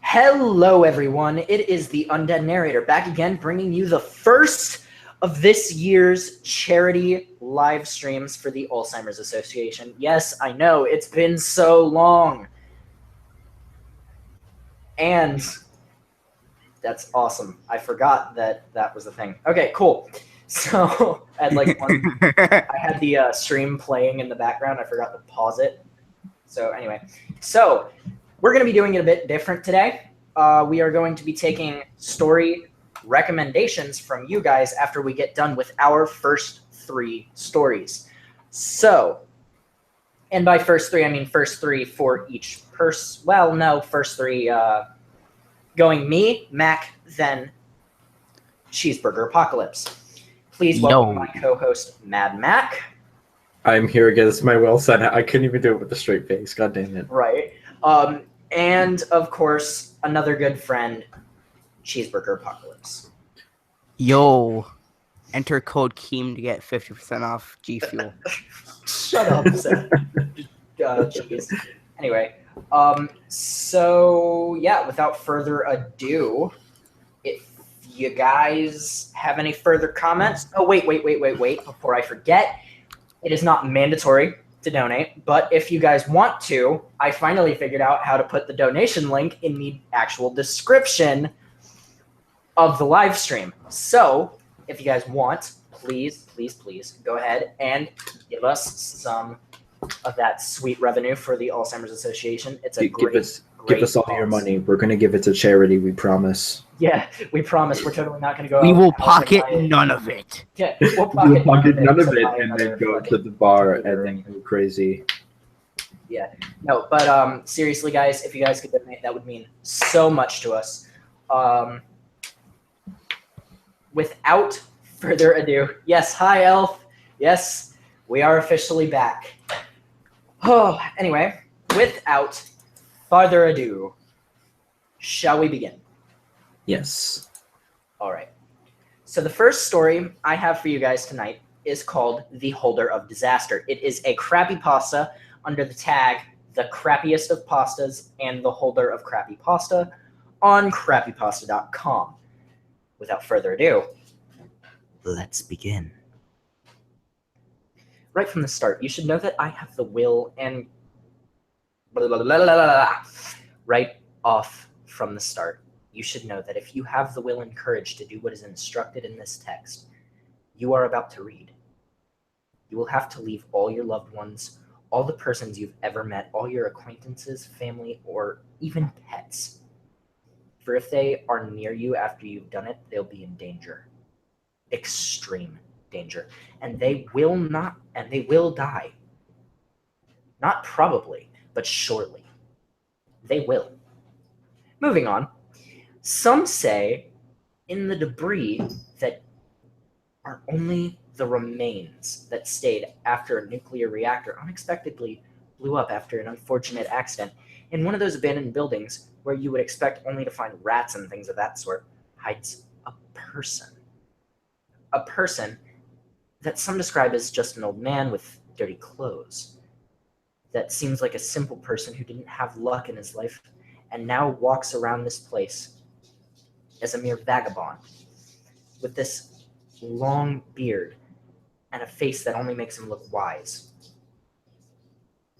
Hello, everyone. It is the Undead Narrator back again, bringing you the first of this year's charity live streams for the Alzheimer's Association. Yes, I know, it's been so long. And that's awesome. I forgot that that was the thing. Okay, cool. So I had the stream playing in the background. I forgot to pause it. So anyway, we're going to be doing it a bit different today. We are going to be taking story recommendations from you guys after we get done with our first 3 stories. So, and by first 3, I mean first 3 for each person. Well, no, first 3 going me, Mac, then Cheeseburger Apocalypse. Please welcome my co-host, Mad Mac. I'm here against my will, son. I couldn't even do it with a straight face. God damn it. Right. And, of course, another good friend, Cheeseburger Apocalypse. Yo. Enter code KEEM to get 50% off G Fuel. Shut up, Seth. Jeez. Anyway, so, yeah, without further ado, if you guys have any further comments... Oh, wait, before I forget, it is not mandatory to donate, but if you guys want to, I finally figured out how to put the donation link in the actual description of the live stream. So, if you guys want, please go ahead and give us some of that sweet revenue for the Alzheimer's Association. It's a give us all your money. We're going to give it to charity, we promise. Yeah, we promise. We're totally not going to go We out will pocket none of it. Yeah, we'll pocket none of it and then go to the bar and then go crazy. Yeah, no, but seriously, guys, if you guys could donate, that would mean so much to us. Without further ado, yes, hi, Elf. Yes, we are officially back. Oh, anyway, without further ado, shall we begin? Yes. All right. So the first story I have for you guys tonight is called The Holder of Disaster. It is a crappy pasta under the tag The Crappiest of Pastas and The Holder of Crappy Pasta on crappypasta.com. Without further ado, let's begin. Right from the start, you should know that I have the will and blah, blah, blah, blah, blah, blah. Right off from the start. You should know that if you have the will and courage to do what is instructed in this text, you are about to read. You will have to leave all your loved ones, all the persons you've ever met, all your acquaintances, family, or even pets. For if they are near you after you've done it, they'll be in danger. Extreme danger. And they will die. Not probably, but surely. They will. Moving on. Some say in the debris that are only the remains that stayed after a nuclear reactor unexpectedly blew up after an unfortunate accident in one of those abandoned buildings where you would expect only to find rats and things of that sort, hides a person. A person that some describe as just an old man with dirty clothes. That seems like a simple person who didn't have luck in his life and now walks around this place as a mere vagabond, with this long beard and a face that only makes him look wise,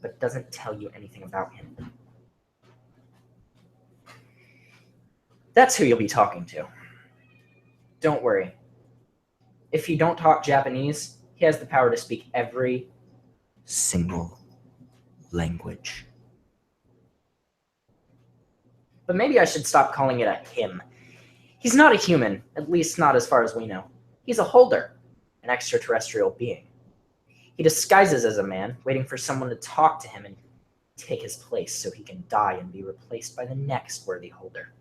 but doesn't tell you anything about him. That's who you'll be talking to. Don't worry. If you don't talk Japanese, he has the power to speak every single language. But maybe I should stop calling it a him. He's not a human, at least not as far as we know. He's a holder, an extraterrestrial being. He disguises as a man, waiting for someone to talk to him and take his place so he can die and be replaced by the next worthy holder.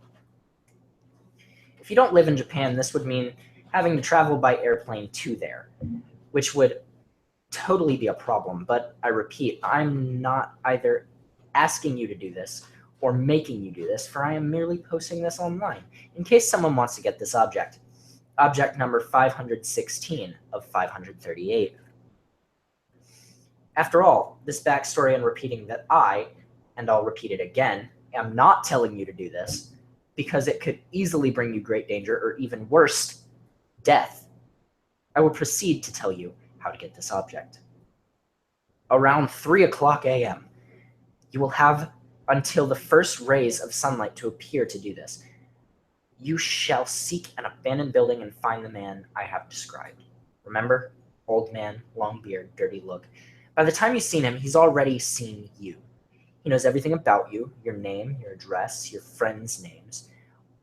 If you don't live in Japan, this would mean having to travel by airplane to there, which would totally be a problem. But I repeat, I'm not either asking you to do this or making you do this, for I am merely posting this online, in case someone wants to get this object. Object number 516 of 538. After all, this backstory and repeating that I, and I'll repeat it again, am not telling you to do this, because it could easily bring you great danger, or even worse, death, I will proceed to tell you how to get this object. Around 3 o'clock a.m., you will have until the first rays of sunlight to appear to do this. You shall seek an abandoned building and find the man I have described. Remember? Old man, long beard, dirty look. By the time you've seen him, he's already seen you. He knows everything about you, your name, your address, your friends' names,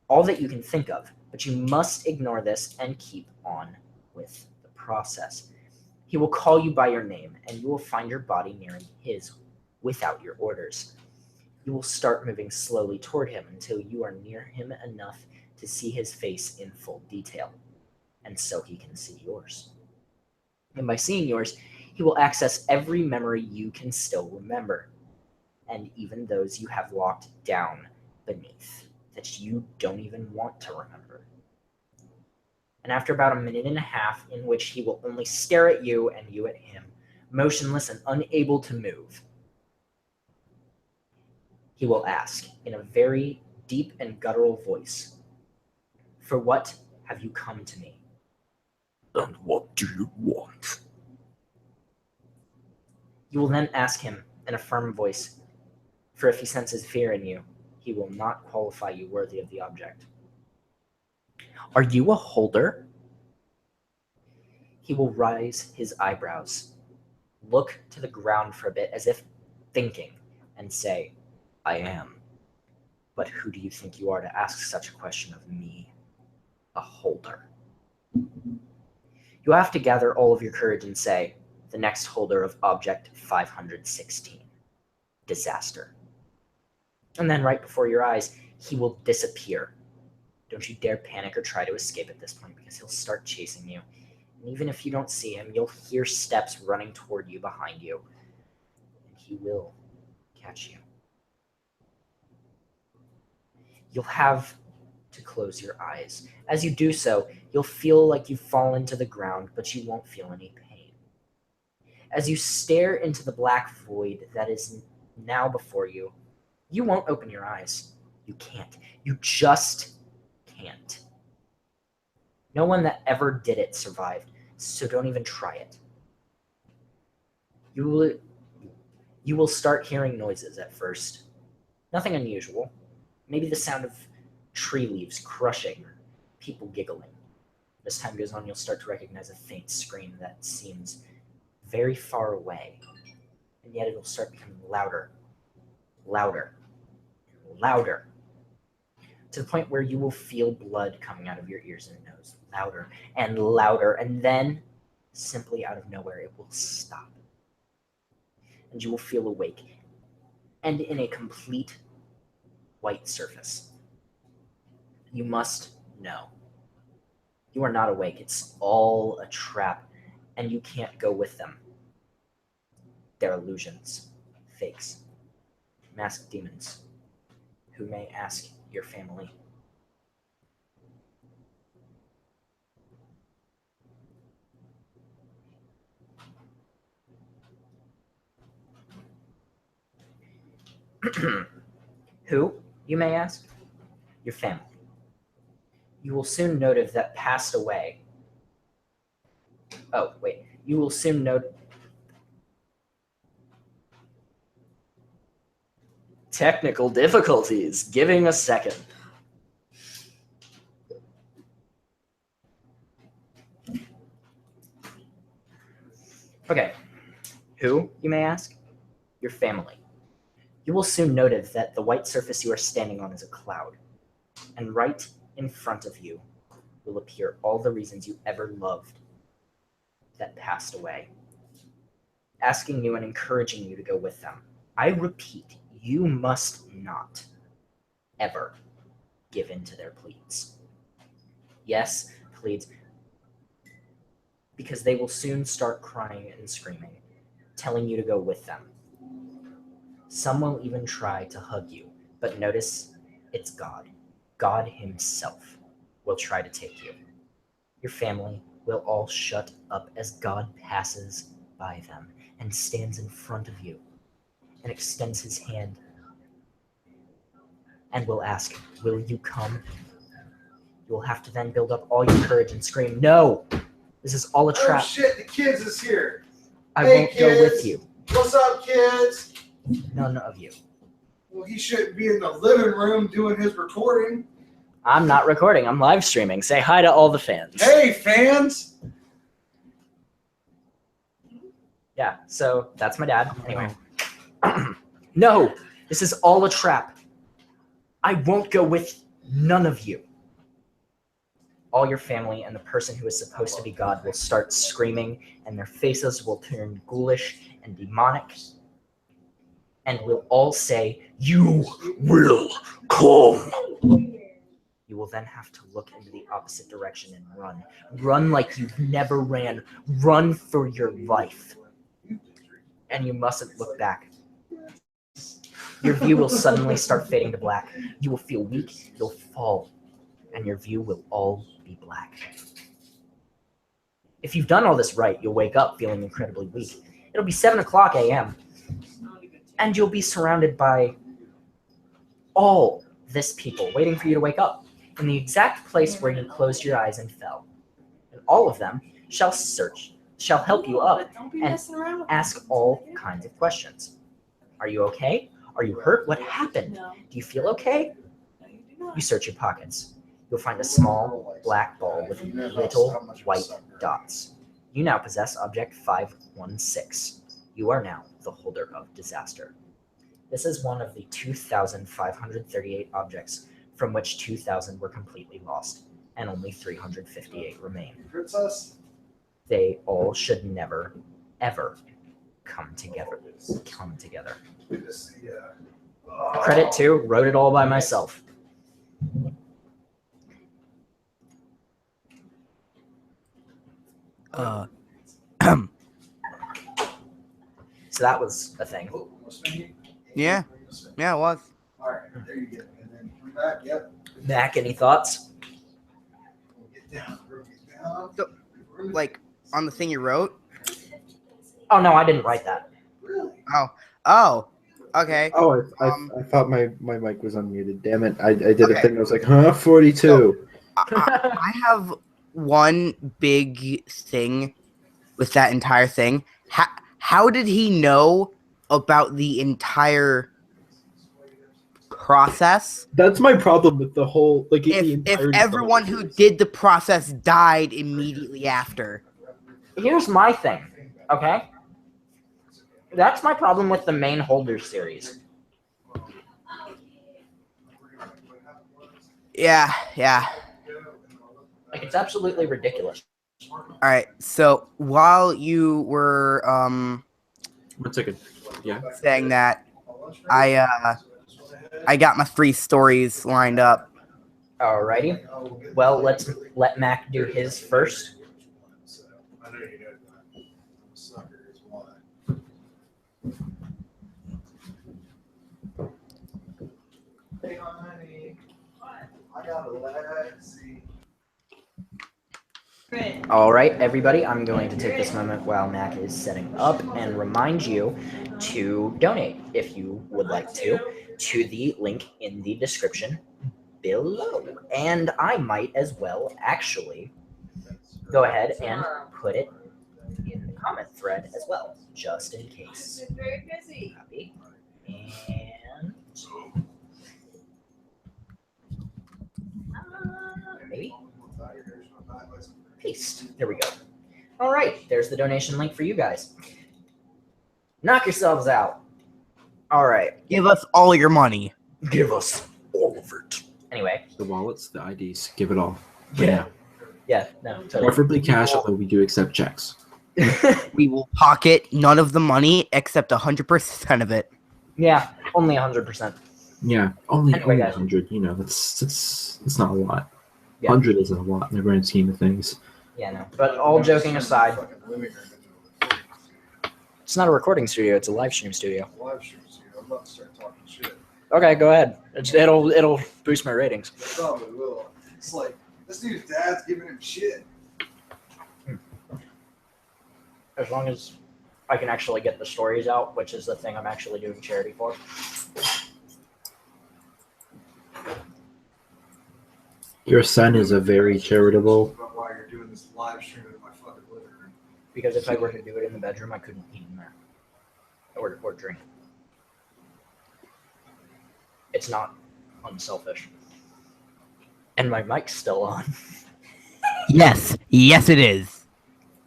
all that you can think of, but you must ignore this and keep on with the process. He will call you by your name, and you will find your body nearing his without your orders. You will start moving slowly toward him until you are near him enough to see his face in full detail, and so he can see yours. And by seeing yours, he will access every memory you can still remember, and even those you have locked down beneath that you don't even want to remember. And after about a minute and a half, in which he will only stare at you and you at him, motionless and unable to move, he will ask in a very deep and guttural voice, "For what have you come to me?" And what do you want? You will then ask him in a firm voice, for if he senses fear in you, he will not qualify you worthy of the object. "Are you a holder?" He will raise his eyebrows, look to the ground for a bit as if thinking, and say, "I am. But who do you think you are to ask such a question of me, a holder?" You have to gather all of your courage and say, "The next holder of object 516. Disaster." And then right before your eyes, he will disappear. Don't you dare panic or try to escape at this point, because he'll start chasing you. And even if you don't see him, you'll hear steps running toward you behind you. And he will catch you. You'll have to close your eyes. As you do so, you'll feel like you've fallen to the ground, but you won't feel any pain. As you stare into the black void that is now before you, you won't open your eyes. You can't. You just can't. No one that ever did it survived, so don't even try it. You will start hearing noises at first. Nothing unusual. Maybe the sound of tree leaves crushing or people giggling. As time goes on, you'll start to recognize a faint scream that seems very far away, and yet it'll start becoming louder, louder, louder, to the point where you will feel blood coming out of your ears and nose, louder and louder, and then, simply out of nowhere, it will stop. And you will feel awake, and in a complete white surface. You must know. You are not awake. It's all a trap, and you can't go with them. They're illusions, fakes, masked demons, who may ask your family. Who, you may ask? Your family. You will soon notice that passed away. Oh, wait. You will soon note. Technical difficulties. Giving a second. Okay. Who, you may ask? Your family. You will soon notice that the white surface you are standing on is a cloud, and right in front of you will appear all the reasons you ever loved that passed away, asking you and encouraging you to go with them. I repeat, you must not ever give in to their pleas. Yes, pleads, because they will soon start crying and screaming, telling you to go with them. Some will even try to hug you, but notice it's God. God himself will try to take you. Your family will all shut up as God passes by them and stands in front of you and extends his hand and will ask, "Will you come?" You will have to then build up all your courage and scream, "No! This is all a trap. Oh shit, the kids is here. I Hey, won't go with kids. you." What's up, kids? None of you. Well, he shouldn't be in the living room doing his recording. I'm not recording. I'm live streaming. Say hi to all the fans. Hey, fans. Yeah, so that's my dad. Anyway. No! This is all a trap. I won't go with none of you. All your family and the person who is supposed to be God will start screaming, and their faces will turn ghoulish and demonic. And we'll all say, "You will come." You will then have to look into the opposite direction and run. Run like you've never ran. Run for your life. And you mustn't look back. Your view will suddenly start fading to black. You will feel weak, you'll fall, and your view will all be black. If you've done all this right, you'll wake up feeling incredibly weak. It'll be 7 o'clock a.m., and you'll be surrounded by all this people waiting for you to wake up in the exact place where you closed your eyes and fell. And all of them shall help you up and ask all kinds of questions. Are you okay? Are you hurt? What happened? Do you feel okay? You search your pockets. You'll find a small black ball with little white dots. You now possess object 516. You are now the holder of disaster. This is one of the 2,538 objects, from which 2,000 were completely lost, and only 358 remain. Princess? They all should never, ever come together. Credit to, wrote it all by myself. So that was a thing. Yeah, it was. All right, there you go. And then come back. Yep. Mac, any thoughts? Get down. Get down. So, like, on the thing you wrote? Oh, no, I didn't write that. Really? Oh, okay. Oh, I thought my mic was unmuted. Damn it. I did a thing. I was like, 42. I have one big thing with that entire thing. How did he know about the entire process? That's my problem with the whole, like, If everyone who did the process died immediately after. Here's my thing, okay? That's my problem with the main holder series. Yeah. Like, it's absolutely ridiculous. All right. So while you were 1 second. Yeah. saying that, I got my 3 stories lined up. Alrighty. Well, let's let Mac do his first. I know you guys know. I'm a sucker is why. Hey, honey. I got a Lexi. All right, everybody, I'm going to take this moment while Mac is setting up and remind you to donate, if you would like to the link in the description below. And I might as well actually go ahead and put it in the comment thread as well, just in case. Very busy. Copy. And maybe paste. There we go. All right, there's the donation link for you guys. Knock yourselves out. All right, Give us all your money. give us all of it. Anyway, The wallets, the IDs, give it all. yeah, no, totally. Preferably cash, although we do accept checks. We will pocket none of the money except 100% of it. Yeah, only 100%. Yeah, only Anyway, guys. 100. You know, that's not a lot. Yeah. 100 isn't a lot in the grand scheme of things. Yeah, no. But all joking aside, it's not a recording studio; it's a live stream studio. Live stream studio. I'm about to start talking shit. Okay, go ahead. It'll boost my ratings. I probably will. It's like this dude's dad's giving him shit. As long as I can actually get the stories out, which is the thing I'm actually doing charity for. Your son is a very charitable. About why you're doing this live stream in my fucking living room. Because if I were to do it in the bedroom, I couldn't eat in there. Or drink. It's not unselfish. And my mic's still on. Yes, it is.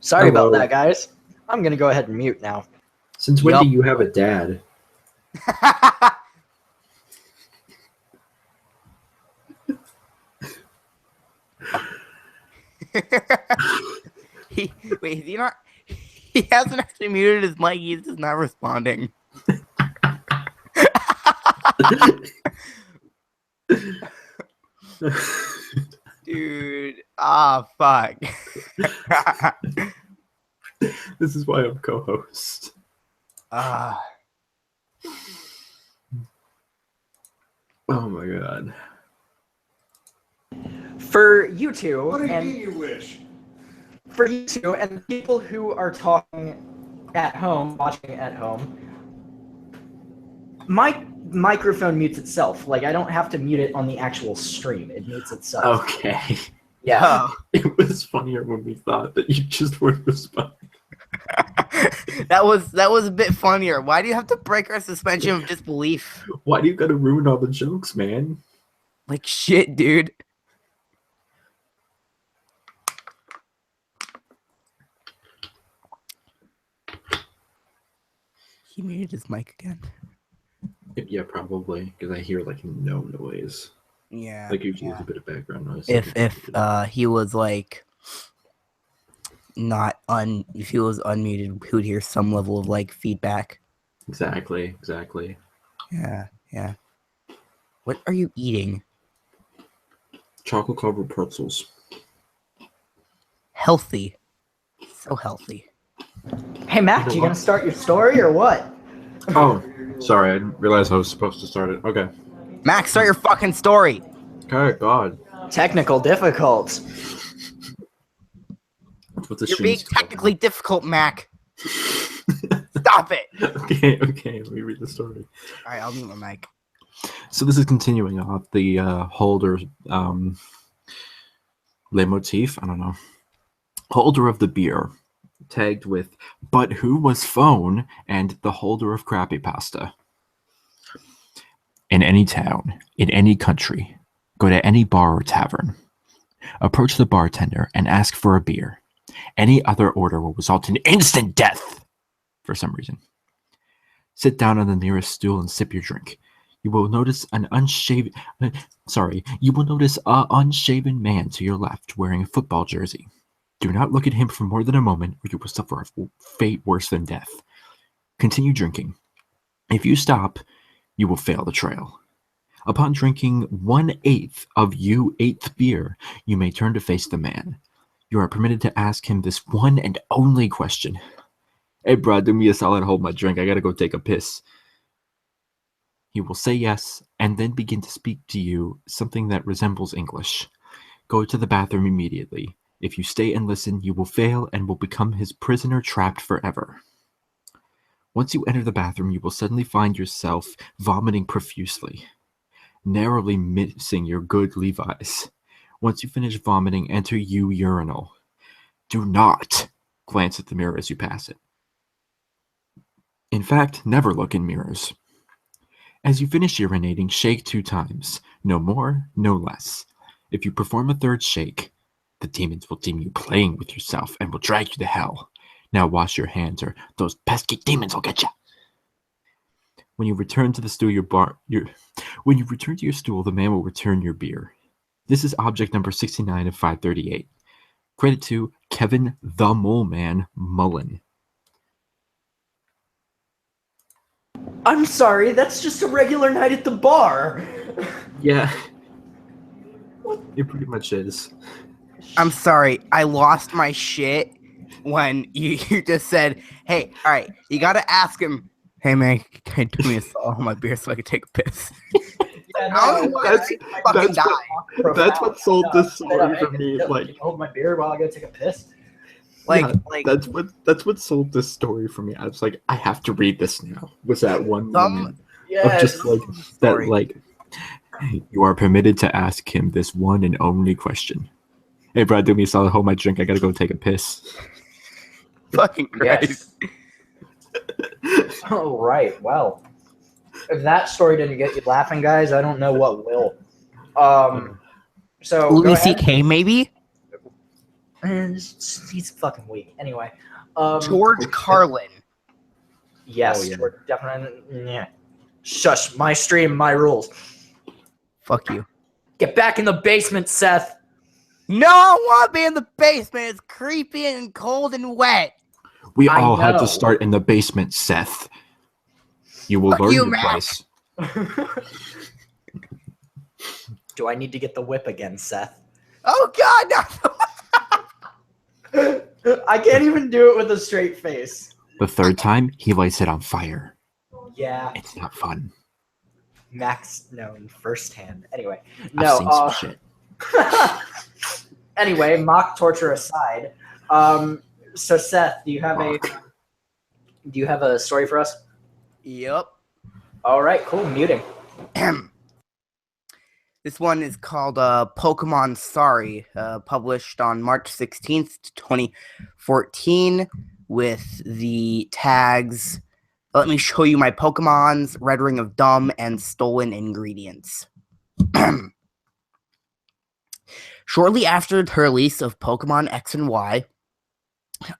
Sorry Hello. about that, guys. I'm gonna go ahead and mute now. Since when Yup. do you have a dad? Wait, is he not? He hasn't actually muted his mic. He's just not responding. Dude, fuck. This is why I'm co-host. Ah. Oh my god. For you two, What do you and mean you wish? for you two, and the people who are talking at home, watching at home, my microphone mutes itself. Like, I don't have to mute it on the actual stream. It mutes itself. Okay. Yeah. It was funnier when we thought that you just weren't responding. That was a bit funnier. Why do you have to break our suspension of disbelief? Why do you gotta ruin all the jokes, man? Like shit, dude. He muted his mic again. Yeah, probably, because I hear like no noise. Yeah. Like usually yeah. there's a bit of background noise. If he was like if he was unmuted, we would hear some level of like feedback. Exactly. Yeah. What are you eating? Chocolate covered pretzels. Healthy. So healthy. Hey, Mac, you gonna start your story or what? Oh, sorry, I didn't realize I was supposed to start it. Okay. Max, start your fucking story. Okay, God. Technical difficult. That's what the You're being stream's called. technically difficult, Mac. Stop it. Okay, let me read the story. All right, I'll mute my mic. So this is continuing off the holder leitmotif. I don't know. Holder of the beer, tagged with "But who was phone?" and the holder of crappy pasta. In any town, in any country, go to any bar or tavern. Approach the bartender and ask for a beer. Any other order will result in instant death. For some reason. Sit down on the nearest stool and sip your drink. You will notice an unshaven man to your left wearing a football jersey. Do not look at him for more than a moment or you will suffer a fate worse than death. Continue drinking. If you stop, you will fail the trail. Upon drinking 1/8 of your 8th beer, you may turn to face the man. You are permitted to ask him this one and only question. Hey, bro, do me a solid, hold my drink. I gotta go take a piss. He will say yes, and then begin to speak to you something that resembles English. Go to the bathroom immediately. If you stay and listen, you will fail and will become his prisoner trapped forever. Once you enter the bathroom, you will suddenly find yourself vomiting profusely, narrowly missing your good Levi's. Once you finish vomiting, enter your urinal. Do not glance at the mirror as you pass it. In fact, never look in mirrors. As you finish urinating, shake 2 times. No more, no less. If you perform a 3rd shake, the demons will deem you playing with yourself and will drag you to hell. Now wash your hands or those pesky demons will get you. When you return to the stool, when you return to your stool, the man will return your beer. This is object number 69 of 538. Credit to Kevin the Mole Man Mullen. I'm sorry, that's just a regular night at the bar. Yeah. It pretty much is. I'm sorry, I lost my shit when you just said, hey, all right, you gotta ask him, hey man, can you do me a solid on my beer so I can take a piss? Yeah, I don't know why I fucking die. That's what sold this story for me. Can Like, you hold my beer while I go take a piss? that's what sold this story for me. I was like, I have to read this now. Was that one Some- moment Yeah, of just like that, story. like You are permitted to ask him this one and only question. Hey, Brad, do me a solid. Hold my drink. I gotta go take a piss. Fucking Christ. Yes. All right. Well, if that story didn't get you laughing, guys, I don't know what will. So go Louis ahead. C.K. maybe? He's fucking weak. Anyway. George Carlin. Yes, Oh, yeah. George, definitely. Yeah. Shush. My stream, my rules. Fuck you. Get back in the basement, Seth. No, I want to be in the basement. It's creepy and cold and wet. We I all had know. to start in the basement, Seth. You will Fuck learn you, your Mac. place. Do I need to get the whip again, Seth? Oh, God, no. I can't even do it with a straight face. The third time, he lights it on fire. Yeah, It's not fun. Max known firsthand. Anyway, I've seen some shit. Anyway, mock torture aside, so Seth, do you have a story for us? Yep. All right, cool. Muting. This one is called Pokemon Sorry, published on March 16th, 2014, with the tags, "Let me show you my Pokemons, Red Ring of Dumb, and Stolen Ingredients." Shortly after the release of Pokemon X and Y,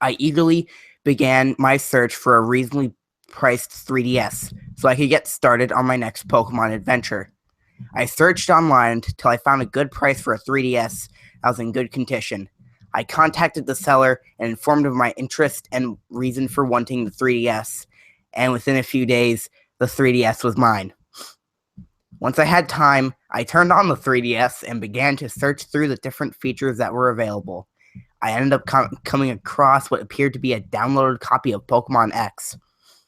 I eagerly began my search for a reasonably priced 3DS so I could get started on my next Pokemon adventure. I searched online until I found a good price for a 3DS that was in good condition. I contacted the seller and informed of my interest and reason for wanting the 3DS, and within a few days, the 3DS was mine. Once I had time, I turned on the 3DS and began to search through the different features that were available. I ended up coming across what appeared to be a downloaded copy of Pokemon X.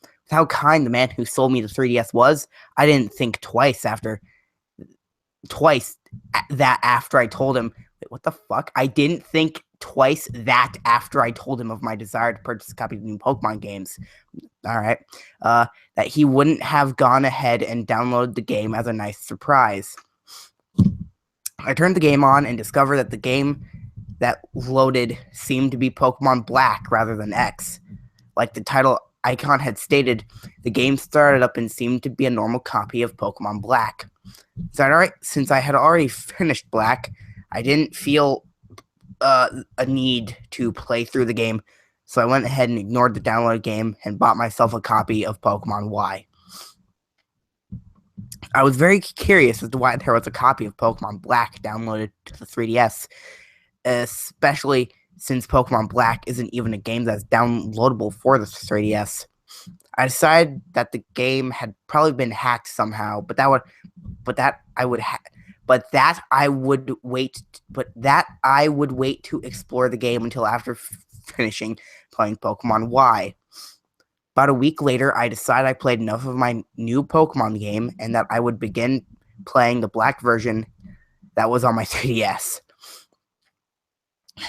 With how kind the man who sold me the 3DS was, I didn't think twice after I told him, wait, what the fuck? I didn't think twice that after I told him of my desire to purchase a copy of new Pokemon games. All right. That he wouldn't have gone ahead and downloaded the game as a nice surprise. I turned the game on and discovered that the game that loaded seemed to be Pokemon Black rather than X. Like the title icon had stated, the game started up and seemed to be a normal copy of Pokemon Black. Since I had already finished Black, I didn't feel a need to play through the game, so I went ahead and ignored the downloaded game and bought myself a copy of Pokemon Y. I was very curious as to why there was a copy of Pokemon Black downloaded to the 3DS, especially since Pokemon Black isn't even a game that's downloadable for the 3DS. I decided that the game had probably been hacked somehow, but that I would wait to explore the game until after finishing playing Pokemon Y. About a week later, I decided I played enough of my new Pokemon game and that I would begin playing the Black version that was on my 3DS.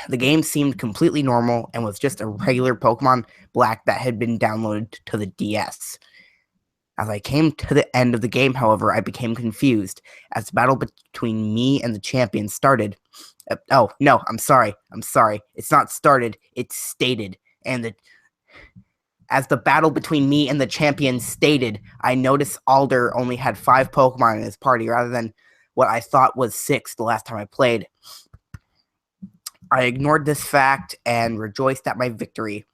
The game seemed completely normal and was just a regular Pokemon Black that had been downloaded to the DS. As I came to the end of the game, however, I became confused as the battle between me and the champion started. Oh, no, I'm sorry. It's not started, it's stated. As the battle between me and the champion stated, I noticed Alder only had 5 Pokemon in his party rather than what I thought was 6 the last time I played. I ignored this fact and rejoiced at my victory.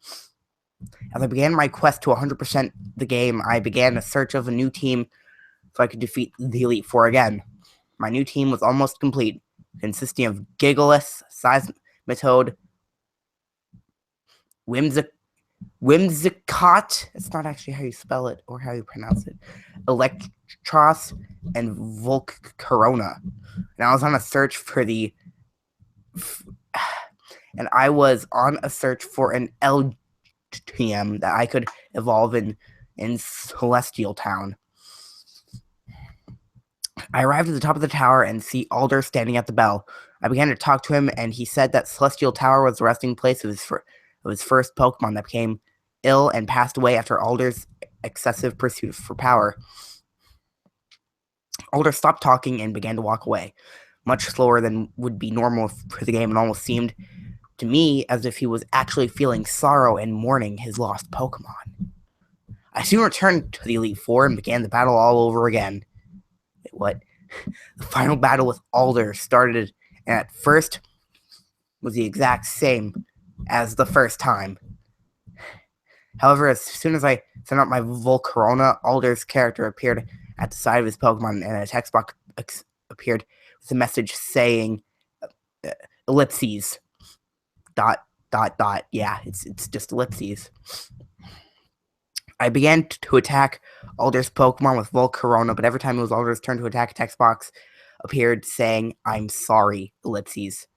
As I began my quest to 100% the game, I began a search of a new team so I could defeat the Elite Four again. My new team was almost complete, consisting of Gigalith, Seismitoad, Whimsicott, it's not actually how you spell it or how you pronounce it, Electros, and Volcarona. And I was on a search for an Elgium that I could evolve in Celestial Town. I arrived at the top of the tower and see Alder standing at the bell. I began to talk to him, and he said that Celestial Tower was the resting place of his first Pokemon that became ill and passed away after Alder's excessive pursuit for power. Alder stopped talking and began to walk away, much slower than would be normal for the game, and almost seemed to me as if he was actually feeling sorrow and mourning his lost Pokemon. I soon returned to the Elite Four and began the battle all over again. What? The final battle with Alder started, and at first was the exact same as the first time. However, as soon as I sent out my Volcarona, Alder's character appeared at the side of his Pokemon, and a text box appeared with a message saying, ellipses, ... Yeah, it's just ellipses. I began to attack Alder's Pokemon with Volcarona, but every time it was Alder's turn to attack, a text box appeared saying, I'm sorry, ellipses.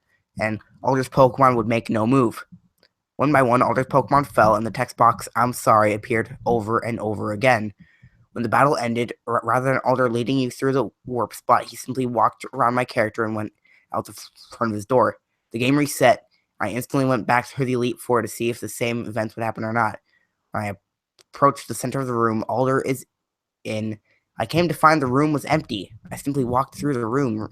And Alder's Pokemon would make no move. One by one, Alder's Pokemon fell, and the text box, I'm sorry, appeared over and over again. When the battle ended, rather than Alder leading you through the warp spot, he simply walked around my character and went out the front of his door. The game reset. I instantly went back through the Elite Four to see if the same events would happen or not. When I approached the center of the room Alder is in, I came to find the room was empty. I simply walked through the room.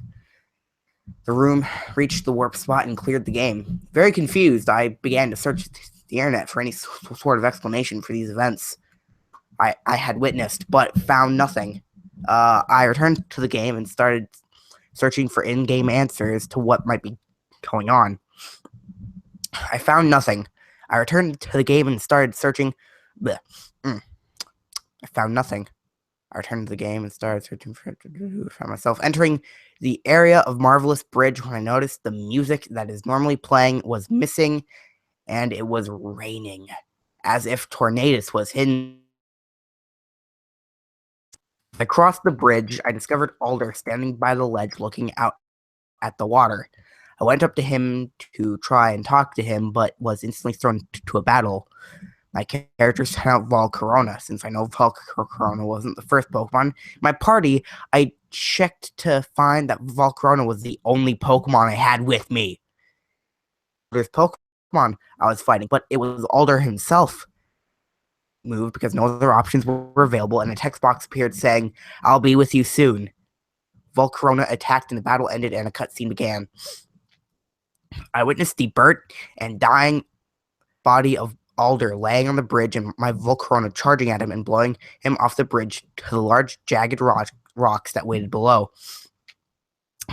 The room reached the warp spot and cleared the game. Very confused, I began to search the internet for any sort of explanation for these events I had witnessed, but found nothing. I returned to the game and started searching for in-game answers to what might be going on. I found nothing. I returned to the game and started searching. I found nothing. I returned to the game and started searching for found myself entering the area of Marvelous Bridge when I noticed the music that is normally playing was missing and it was raining, as if Tornadus was hidden. As I crossed the bridge, I discovered Alder standing by the ledge looking out at the water. I went up to him to try and talk to him, but was instantly thrown to a battle. My character sent out Volcarona. Since I know Volcarona wasn't the first Pokemon in my party, I checked to find that Volcarona was the only Pokemon I had with me. There's Pokemon I was fighting, but it was Alder himself. Moved because no other options were available, and a text box appeared saying, I'll be with you soon. Volcarona attacked and the battle ended and a cutscene began. I witnessed the burnt and dying body of Alder laying on the bridge and my Volcarona charging at him and blowing him off the bridge to the large jagged rocks that waited below.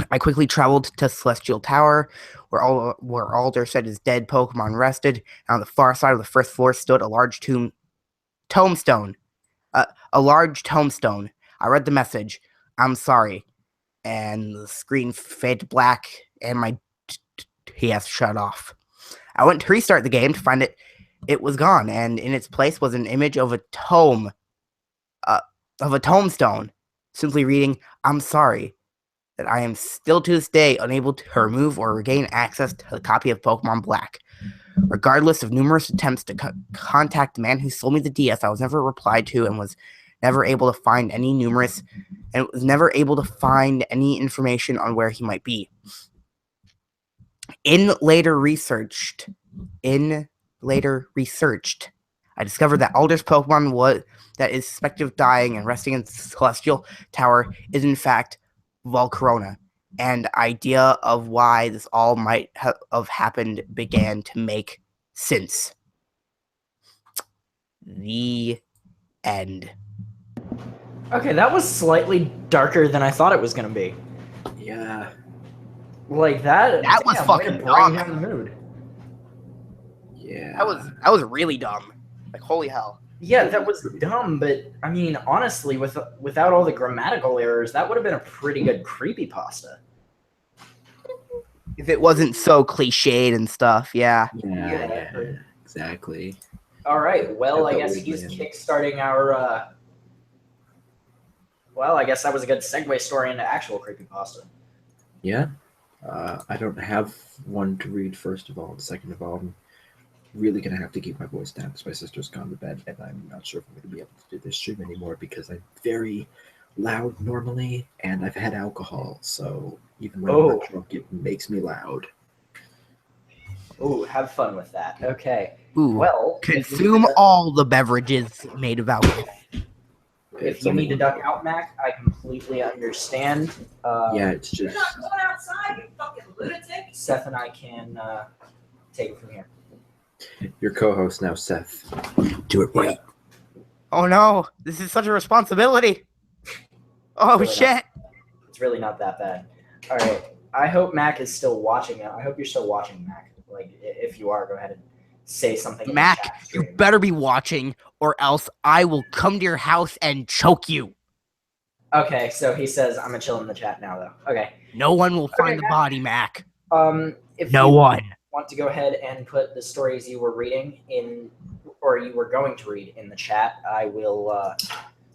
I quickly traveled to Celestial Tower, where Alder said his dead Pokemon rested, and on the far side of the first floor stood a large tombstone. A large tombstone. I read the message, I'm sorry, and the screen faded black and my TS shut off. I went to restart the game to find it was gone, and in its place was an image of a tombstone, simply reading, I'm sorry, that I am still to this day unable to remove or regain access to the copy of Pokemon Black. Regardless of numerous attempts to contact the man who sold me the DS, I was never replied to and was never able to find any information on where he might be. In later researched, I discovered that Alder's Pokemon that is suspected of dying and resting in Celestial Tower is in fact Volcarona, and idea of why this all might have happened began to make sense. The end. Okay, that was slightly darker than I thought it was going to be. Yeah. Like that was way fucking to dumb. bring down the mood. Yeah. That was really dumb. Like, holy hell. Yeah, that was dumb, but I mean, honestly, without all the grammatical errors, that would have been a pretty good creepypasta. If it wasn't so cliched and stuff, yeah. Yeah, exactly. All right, well, I guess Totally he's bland. kickstarting our. Well, I guess that was a good segue story into actual creepypasta. Yeah. I don't have one to read, first of all. And second of all, I'm really going to have to keep my voice down because my sister's gone to bed, and I'm not sure if I'm going to be able to do this stream anymore because I'm very loud normally, and I've had alcohol, so even when I'm not drunk, it makes me loud. Ooh, have fun with that. Okay. Ooh. Well, Consume all the beverages made of alcohol. If you need to duck out, Mac, I completely understand. Yeah, it's just. You're not going outside, you fucking lunatic. Seth and I can take it from here. Your co-host now, Seth. Do it right. Oh no, this is such a responsibility. Oh Really shit. It's really not that bad. All right. I hope Mac is still watching it. I hope you're still watching, Mac. Like, if you are, go ahead and say something. in the Mac, chat you stream. better be watching, or else I will come to your house and choke you. Okay, so he says I'm gonna chill in the chat now, though. Okay. No one will find Okay, the Mac. body, Mac. If No you one. want to go ahead and put the stories you were reading in, or you were going to read in the chat, I will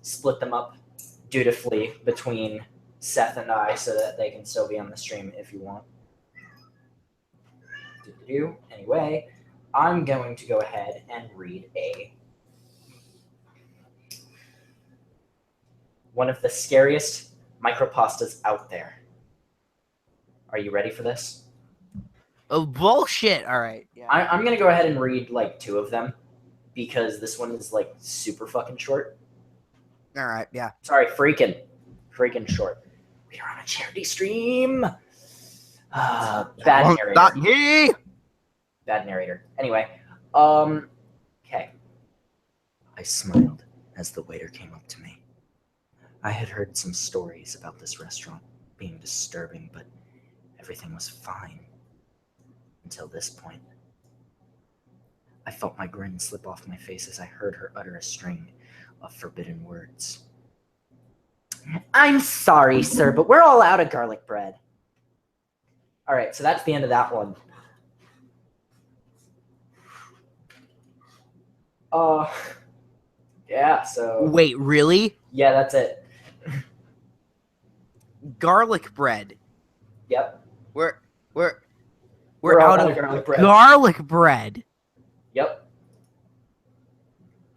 split them up dutifully between Seth and I so that they can still be on the stream if you want. Anyway, I'm going to go ahead and read one of the scariest micropastas out there. Are you ready for this? Oh, bullshit. All right. Yeah. I'm going to go ahead and read like 2 of them because this one is like super fucking short. All right. Yeah. Sorry, freaking short. We are on a charity stream. Bad narrator. Not me. Bad narrator. Anyway, okay. I smiled as the waiter came up to me. I had heard some stories about this restaurant being disturbing, but everything was fine until this point. I felt my grin slip off my face as I heard her utter a string of forbidden words. I'm sorry, sir, but we're all out of garlic bread. All right, so that's the end of that one. Yeah, so... Wait, really? Yeah, that's it. Garlic bread. Yep. We're all out of garlic bread. garlic bread. Yep.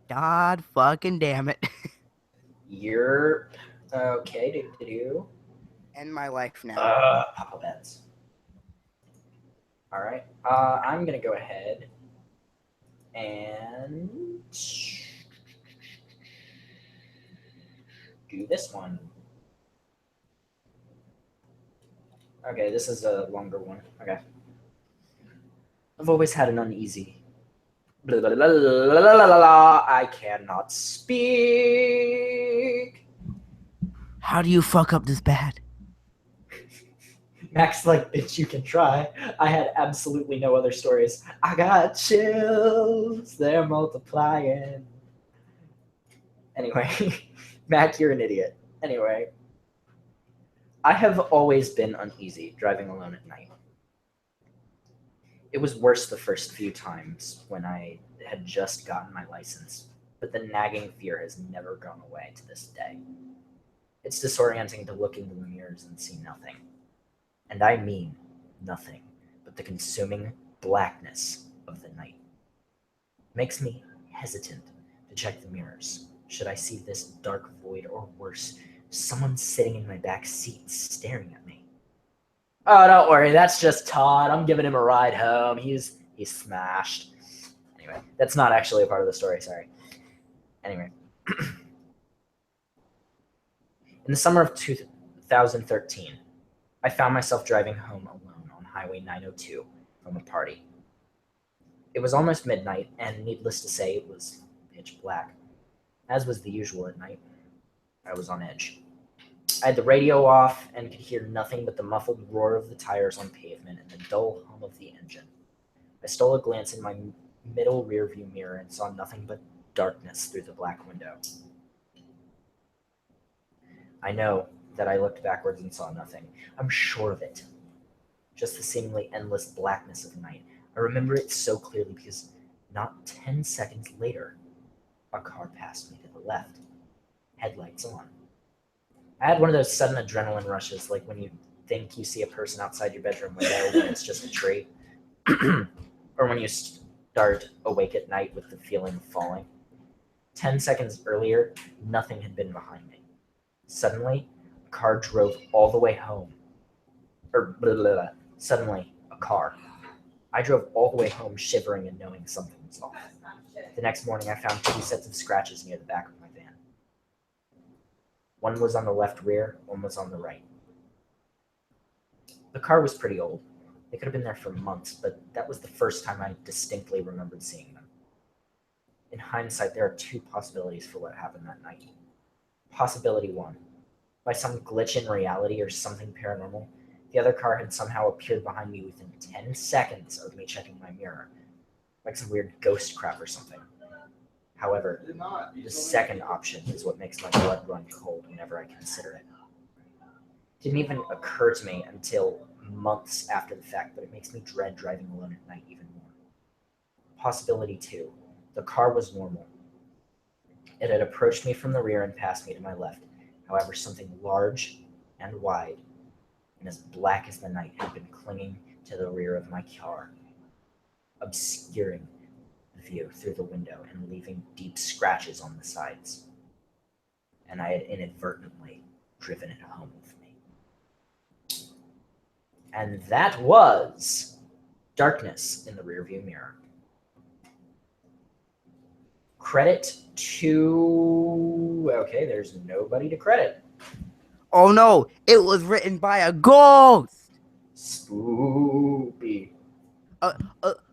God fucking damn it. You're... Okay, do. End my life now. Papa Beds. All right. I'm going to go ahead and do this one. Okay, this is a longer one. Okay. I've always had an uneasy... Blah, blah, blah, blah, blah, blah, blah. I cannot speak. How do you fuck up this bad? Max, like, bitch, you can try. I had absolutely no other stories. I got chills. They're multiplying. Anyway, Mac, you're an idiot. Anyway, I have always been uneasy driving alone at night. It was worse the first few times when I had just gotten my license, but the nagging fear has never gone away to this day. It's disorienting to look into the mirrors and see nothing. And I mean nothing but the consuming blackness of the night. It makes me hesitant to check the mirrors. Should I see this dark void, or worse, someone sitting in my back seat staring at me? Oh, don't worry, that's just Todd. I'm giving him a ride home. He's smashed. Anyway, that's not actually a part of the story, sorry. Anyway. In the summer of 2013, I found myself driving home alone on Highway 902 from a party. It was almost midnight, and needless to say, it was pitch black. As was the usual at night, I was on edge. I had the radio off and could hear nothing but the muffled roar of the tires on pavement and the dull hum of the engine. I stole a glance in my middle rearview mirror and saw nothing but darkness through the black window. I know that I looked backwards and saw nothing. I'm sure of it. Just the seemingly endless blackness of night. I remember it so clearly because not 10 seconds later, a car passed me to the left, headlights on. I had one of those sudden adrenaline rushes, like when you think you see a person outside your bedroom window when it's just a tree, or when you start awake at night with the feeling of falling. 10 seconds earlier, nothing had been behind me. Suddenly, a car drove all the way home. Suddenly, a car. I drove all the way home shivering and knowing something was off. The next morning, I found 2 sets of scratches near the back of my van. One was on the left rear, one was on the right. The car was pretty old. They could have been there for months, but that was the first time I distinctly remembered seeing them. In hindsight, there are two possibilities for what happened that night. Possibility one, by some glitch in reality or something paranormal, the other car had somehow appeared behind me within 10 seconds of me checking my mirror, like some weird ghost crap or something. However, the second option is what makes my blood run cold whenever I consider it. It didn't even occur to me until months after the fact, but it makes me dread driving alone at night even more. Possibility two, the car was normal. It had approached me from the rear and passed me to my left. However, something large and wide and as black as the night had been clinging to the rear of my car, obscuring the view through the window and leaving deep scratches on the sides. And I had inadvertently driven it home with me. And that was Darkness in the Rearview Mirror. Credit to... Okay, there's nobody to credit. Oh no, it was written by a ghost! Spoopy.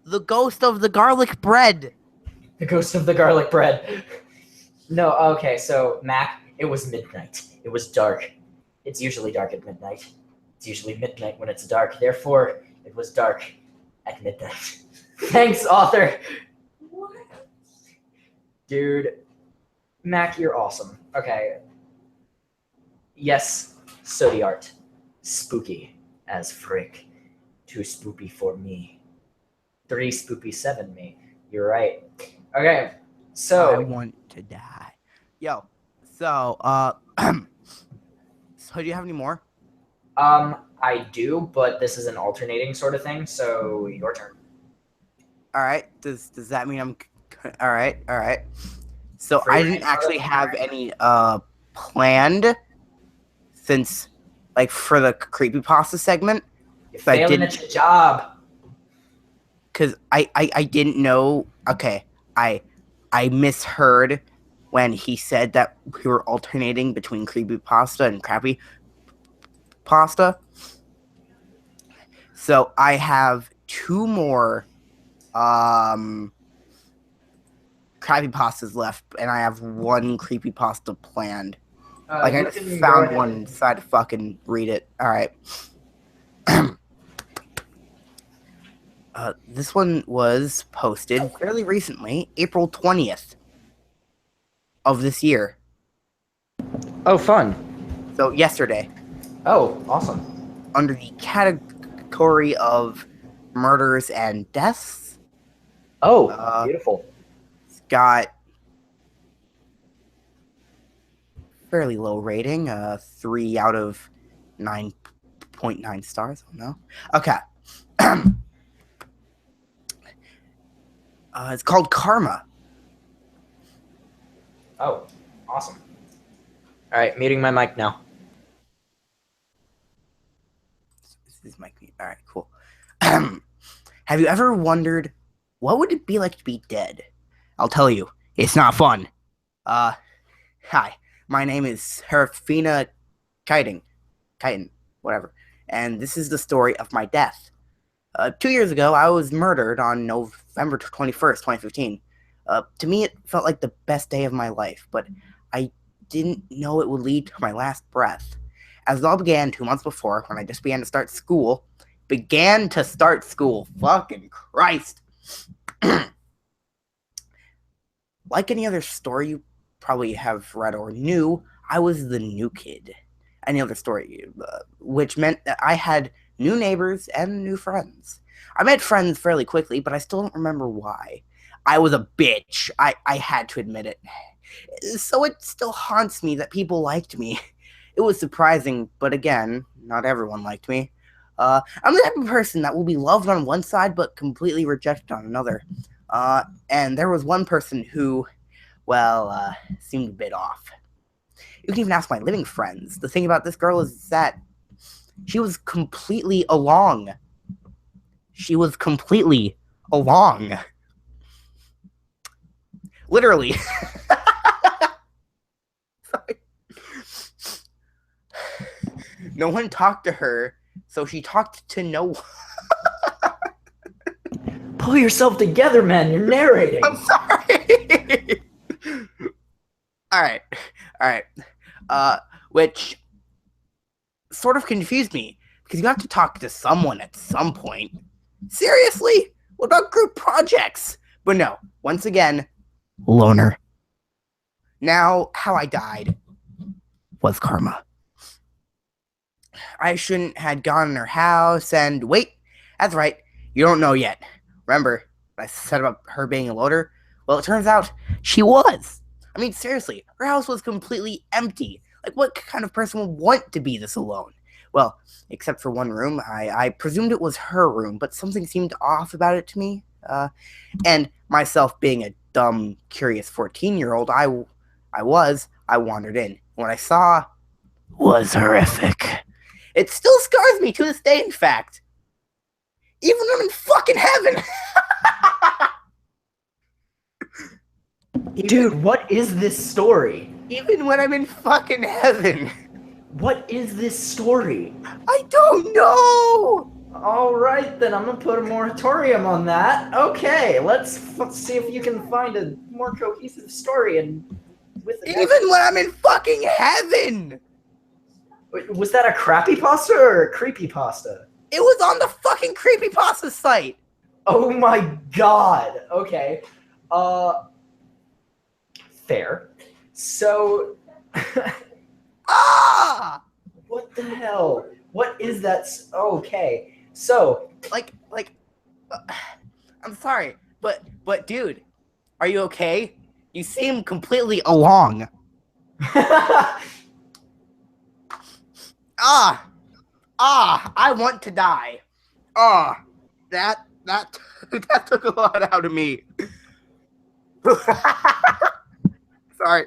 The ghost of the garlic bread! The ghost of the garlic bread. No, okay, so, Mac, it was midnight. It was dark. It's usually dark at midnight. It's usually midnight when it's dark. Therefore, it was dark at midnight. Thanks, author! What? Dude, Mac, you're awesome. Okay. Yes, so the art. Spooky as frick. Too spoopy for me. 3 spoopy 7 me. You're right. Okay, so... I want to die. Yo, so, so do you have any more? I do, but this is an alternating sort of thing, so your turn. Alright, does that mean I'm... Alright. So For I your didn't intro, actually have any, planned since, like, for the creepypasta segment. You're I failing didn't- at your job. Because I didn't know... Okay, I misheard when he said that we were alternating between creepypasta and crappy pasta. So I have 2 more creepypastas left, and I have 1 creepypasta planned. Like, I You just can go found ahead. one and decided to fucking read it. Alright. This one was posted fairly recently, April 20th of this year. Oh, fun. So, yesterday. Oh, awesome. Under the category of murders and deaths. Oh, beautiful. It's got fairly low rating, 3 out of 9.9 stars. Oh no. Okay. It's called Karma. Oh, awesome. All right, muting my mic now. This is my... All right, cool. Have you ever wondered what would it be like to be dead? I'll tell you, it's not fun. Hi, my name is Herfina Kiting, whatever, and this is the story of my death. 2 years ago, I was murdered on November 21st, 2015. To me, it felt like the best day of my life, but I didn't know it would lead to my last breath. As it all began 2 months before, when I just began to start school. Fucking Christ. Like any other story you probably have read or knew, I was the new kid. Any other story, which meant that I had new neighbors and new friends. I met friends fairly quickly, but I still don't remember why. I was a bitch. I had to admit it. So it still haunts me that people liked me. It was surprising, but again, not everyone liked me. I'm the type of person that will be loved on one side, but completely rejected on another. And there was one person who, well, seemed a bit off. You can even ask my living friends. The thing about this girl is that she was completely along. Literally. Sorry. No one talked to her, so she talked to no one. Pull yourself together, man. You're narrating. I'm sorry. All right. Which sort of confused me because you have to talk to someone at some point. Seriously? What about group projects? But no, once again, loner. Now, how I died was karma. I shouldn't have gone in her house and wait, that's right, you don't know yet. Remember, I said about her being a loner? Well, it turns out she was. I mean, seriously, her house was completely empty. Like, what kind of person would want to be this alone? Well, except for one room. I presumed it was her room, but something seemed off about it to me. And myself being a dumb, curious 14-year-old, I wandered in. What I saw was horrific. It still scars me to this day, in fact. Even when I'm in fucking heaven. Dude, what is this story? Even when I'm in fucking heaven. What is this story? I don't know. All right, then I'm gonna put a moratorium on that. Okay, let's see if you can find a more cohesive story. And with Even when I'm in fucking heaven. Was that a crappy pasta or a creepy pasta? It was on the fucking creepypasta site. Oh my god. Okay. Fair. So Ah! what the hell? What is that? Okay. So, I'm sorry, but dude, are you okay? You seem completely along. I want to die. That took a lot out of me. Sorry.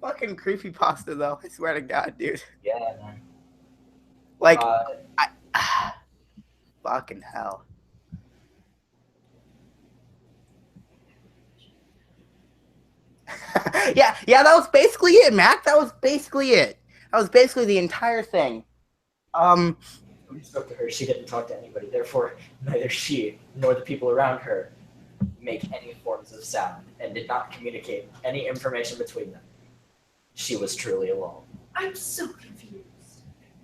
Fucking creepypasta though, I swear to God, dude. yeah, man. Like, fucking hell. yeah, that was basically it, Mac. That was basically it. That was basically the entire thing. When we spoke to her, she didn't talk to anybody. Therefore, neither she nor the people around her make any forms of sound and did not communicate any information between them. She was truly alone. I'm so confused.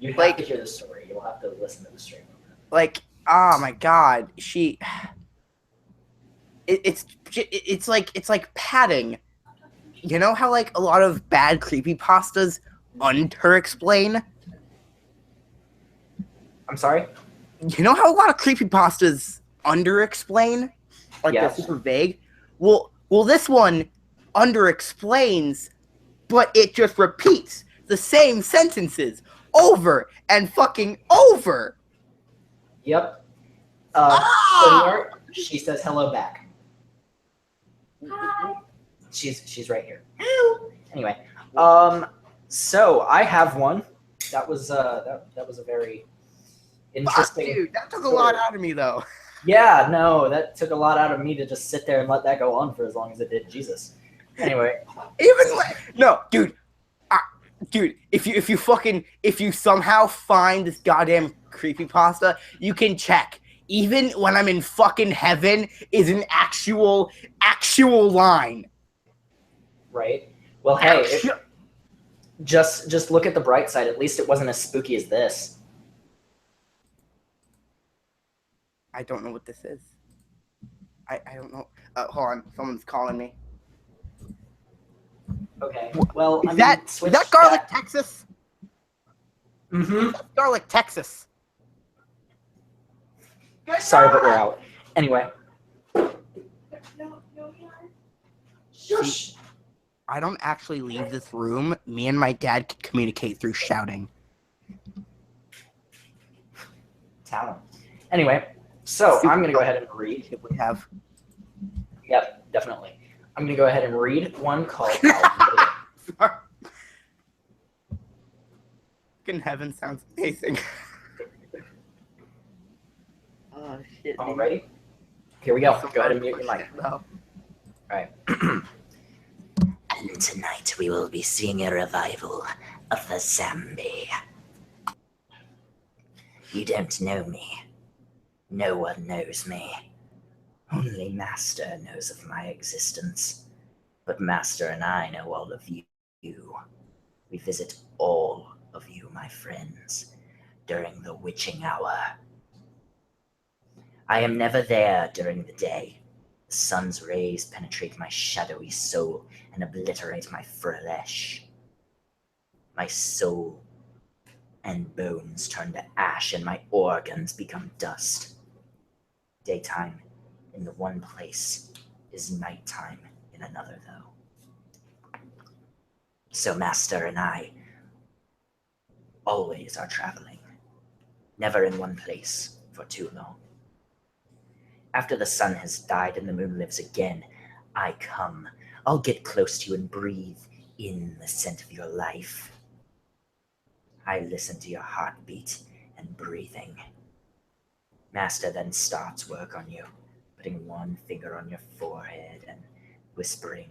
You have to hear the story. You'll have to listen to the stream. Like, oh my God, it's like padding. You know how like a lot of bad creepypastas under-explain? I'm sorry? You know how a lot of creepypastas under-explain? Like Yes. they're super vague? Well, this one under-explains, but it just repeats the same sentences over and fucking over. Yep. She says hello back. Hi. She's right here. Anyway, so I have one. That was that was a very interesting. Fuck, dude, that took a lot out of me though. Yeah, no, that took a lot out of me to just sit there and let that go on for as long as it did. Jesus. Anyway, Dude, if you somehow find this goddamn creepypasta, you can check. Even when I'm in fucking heaven is an actual line. right? Well, hey, just look at the bright side. At least it wasn't as spooky as this. I don't know what this is. I don't know. Hold on, someone's calling me. Okay. Well, Is that Garlic, Texas? Mm-hmm. That's Garlic, Texas. Sorry, but we're out. Anyway. No. Shush. I don't actually leave this room. Me and my dad can communicate through shouting. Talent. Anyway, so I'm going to go ahead and read. If we have. Yep, definitely. I'm going to go ahead and read one called Fucking heaven sounds amazing. Oh, shit. Alrighty. Here we go. Go ahead and mute your mic. No. Alright. And tonight we will be seeing a revival of the zombie. You don't know me. No one knows me. Only Master knows of my existence. But Master and I know all of you. We visit all of you, my friends, during the witching hour. I am never there during the day. The sun's rays penetrate my shadowy soul and obliterate my flesh. My soul and bones turn to ash and my organs become dust. Daytime in the one place is nighttime in another, though. So Master and I always are traveling, never in one place for too long. After the sun has died and the moon lives again, I come. I'll get close to you and breathe in the scent of your life. I listen to your heartbeat and breathing. Master then starts work on you, putting one finger on your forehead and whispering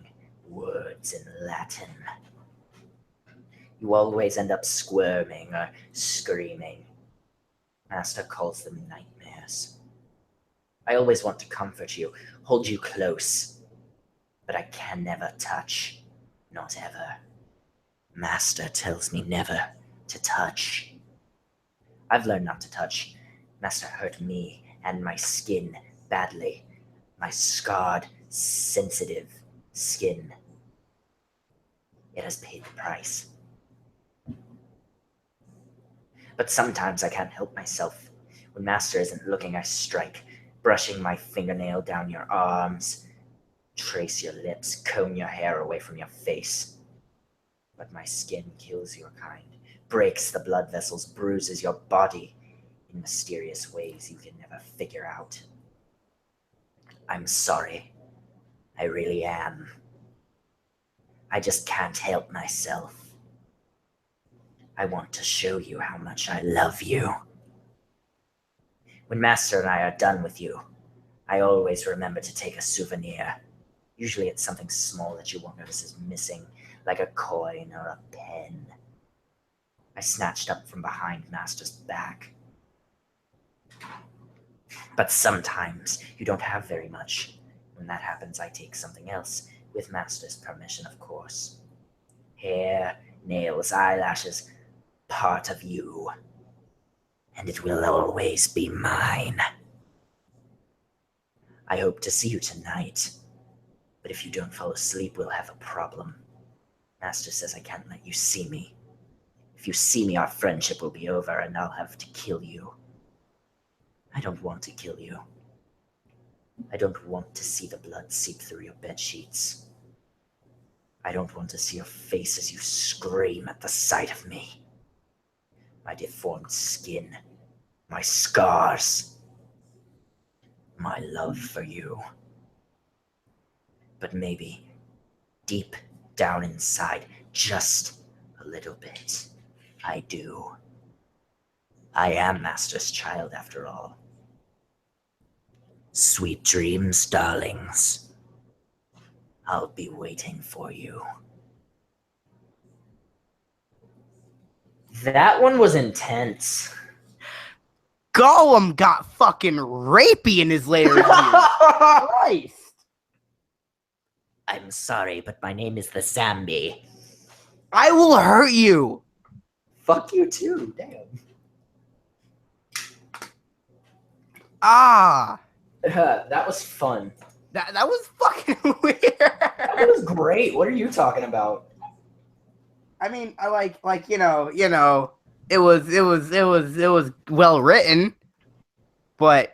words in Latin. You always end up squirming or screaming. Master calls them nightmares. I always want to comfort you, hold you close, but I can never touch, not ever. Master tells me never to touch. I've learned not to touch. Master hurt me and my skin badly. My scarred, sensitive skin. It has paid the price. But sometimes I can't help myself. When Master isn't looking, I strike, brushing my fingernail down your arms, trace your lips, comb your hair away from your face. But my skin kills your kind, breaks the blood vessels, bruises your body in mysterious ways you can never figure out. I'm sorry. I really am. I just can't help myself. I want to show you how much I love you. When Master and I are done with you, I always remember to take a souvenir. Usually it's something small that you won't notice is missing, like a coin or a pen. I snatched up from behind Master's back. But sometimes you don't have very much. When that happens, I take something else, with Master's permission, of course. Hair, nails, eyelashes, part of you. And it will always be mine. I hope to see you tonight, but if you don't fall asleep, we'll have a problem. Master says I can't let you see me. If you see me, our friendship will be over and I'll have to kill you. I don't want to kill you. I don't want to see the blood seep through your bedsheets. I don't want to see your face as you scream at the sight of me. My deformed skin, my scars, my love for you. But maybe, deep down inside, just a little bit, I do. I am Master's child, after all. Sweet dreams, darlings. I'll be waiting for you. That one was intense. Gollum got fucking rapey in his later years. Christ. I'm sorry, but my name is the Zombie. I will hurt you. Fuck you too, damn. Ah. That was fun. That was fucking weird. That was great. What are you talking about? I mean, I like you know, it was well written, but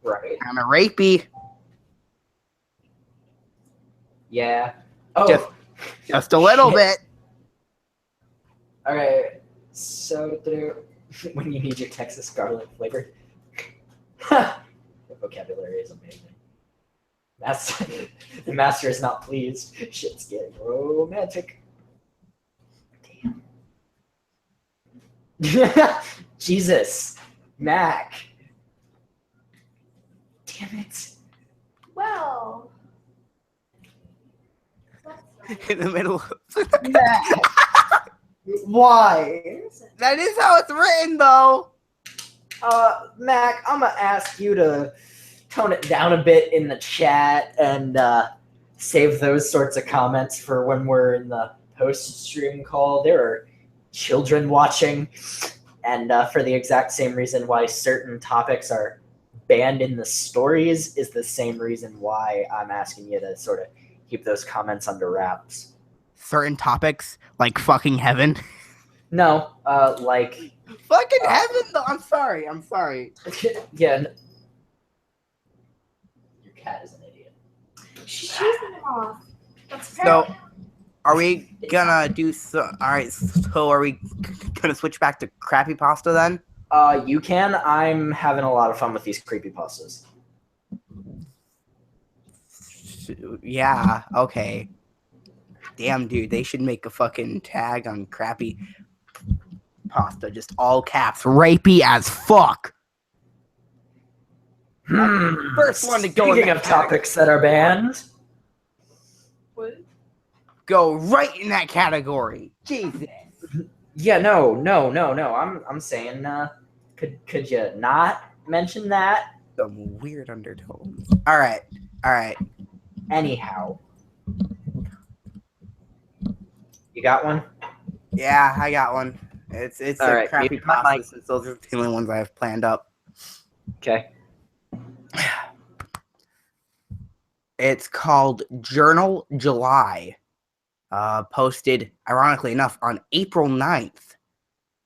Right. kind of rapey. Yeah. Oh. Just a little Shit. bit. Okay. So when you need your Texas garlic flavored. The vocabulary is amazing. The master is not pleased. Shit's getting romantic. Damn. Jesus. Mac. Damn it. Well. In the middle of Mac. Why? That is how it's written, though. Mac, I'm gonna ask you to tone it down a bit in the chat and save those sorts of comments for when we're in the post-stream call. There are children watching, and for the exact same reason why certain topics are banned in the stories is the same reason why I'm asking you to sort of keep those comments under wraps. Certain topics, like fucking heaven. No, like Fucking heaven, though. I'm sorry. yeah. Your cat is an idiot. She's chasing him off. That's So, fair. are we gonna do so? All right. So, are we gonna switch back to crappy pasta then? You can. I'm having a lot of fun with these creepypastas. Yeah. Okay. Damn, dude. They should make a fucking tag on crappy pasta, just all caps, rapey as fuck. First one to go in Speaking that of topics that are banned, What? Go right in that category. Jesus. yeah, no. I'm saying, could you not mention that? Some weird undertones. All right. Anyhow, you got one? Yeah, I got one. It's All a right, crappy mute my pasta mic. since those are the only ones I have planned up. Okay. It's called Journal July. Posted, ironically enough, on April 9th,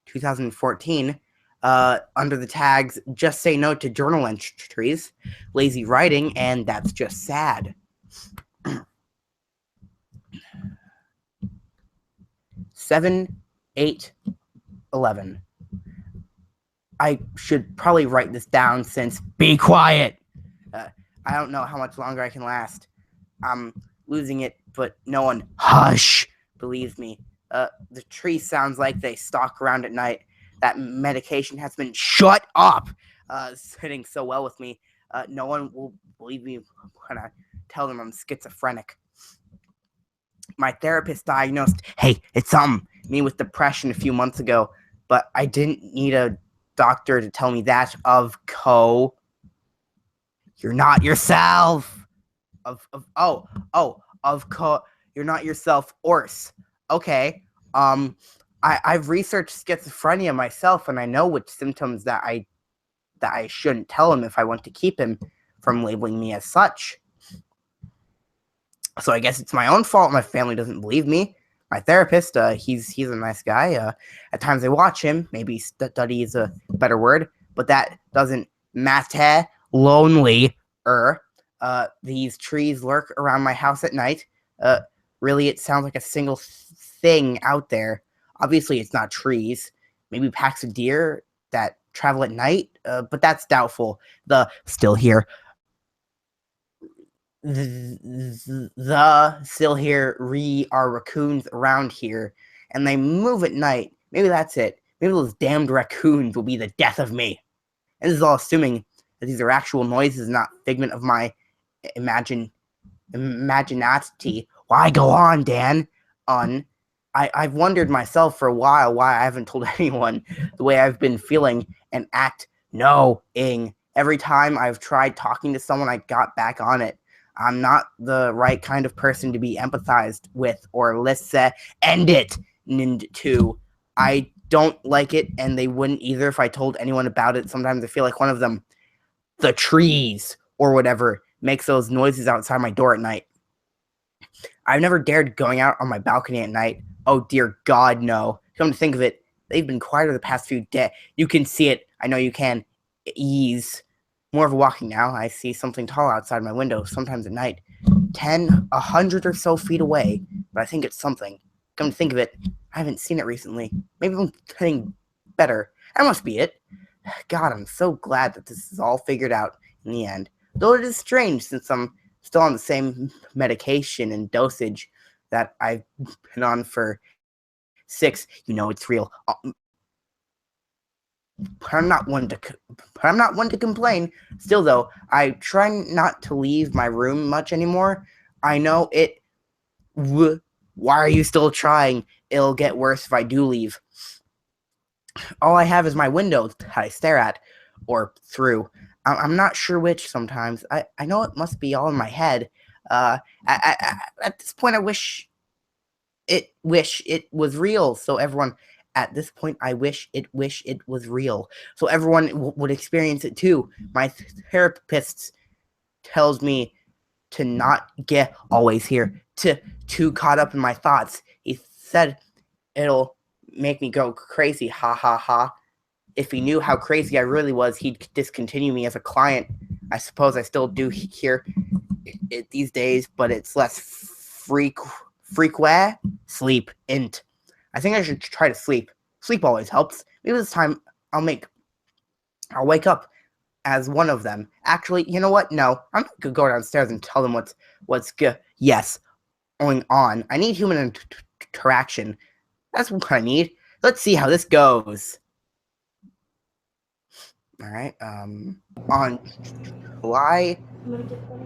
2014, under the tags Just Say No to Journal Entries, Lazy Writing, and That's Just Sad. 7/8/11. I should probably write this down since be quiet. I don't know how much longer I can last. I'm losing it, but no one hush believes me. The tree sounds like they stalk around at night. That medication has been shut up. Sitting so well with me. No one will believe me when I tell them I'm schizophrenic. My therapist diagnosed, hey, it's me with depression a few months ago, but I didn't need a doctor to tell me that. You're not yourself. You're not yourself, Ors. Okay. I've researched schizophrenia myself, and I know which symptoms that I shouldn't tell him if I want to keep him from labeling me as such. So I guess it's my own fault my family doesn't believe me. My therapist, he's a nice guy. At times I watch him. Maybe study is a better word, but that doesn't matter. Lonely. These trees lurk around my house at night. Really, it sounds like a single thing out there. Obviously, it's not trees. Maybe packs of deer that travel at night, but that's doubtful. The still here. The still here are raccoons around here, and they move at night. Maybe that's it. Maybe those damned raccoons will be the death of me. And this is all assuming that these are actual noises, not figment of my imaginati. Why go on, Dan? I've wondered myself for a while why I haven't told anyone the way I've been feeling and act knowing. Every time I've tried talking to someone, I got back on it. I'm not the right kind of person to be empathized with or listen. End it. To. I don't like it, and they wouldn't either if I told anyone about it. Sometimes I feel like one of them, the trees or whatever, makes those noises outside my door at night. I've never dared going out on my balcony at night. Oh, dear God, no. Come to think of it, they've been quieter the past few days. You can see it. I know you can. Ease. More of a walking now. I see something tall outside my window, sometimes at night. 10, 100 or so feet away, but I think it's something. Come to think of it, I haven't seen it recently. Maybe I'm getting better. That must be it. God, I'm so glad that this is all figured out in the end. Though it is strange since I'm still on the same medication and dosage that I've been on for 6. You know it's real. But I'm not one to complain. Still, though, I try not to leave my room much anymore. I know it Why are you still trying? It'll get worse if I do leave. All I have is my window that I stare at, or through. I'm not sure which sometimes. I know it must be all in my head. At this point, I wish it was real. So everyone, at this point, I wish it was real. So everyone would experience it too. My therapist tells me to not get always here, to too caught up in my thoughts. He said it'll make me go crazy. Ha ha ha. If he knew how crazy I really was, he'd discontinue me as a client. I suppose I still do here these days, but it's less frequent. Sleep. Int. I think I should try to sleep. Sleep always helps. Maybe this time I'll wake up as one of them. Actually, you know what? No, I'm not gonna go downstairs and tell them what's going on. I need human interaction. That's what I need. Let's see how this goes. All right. On July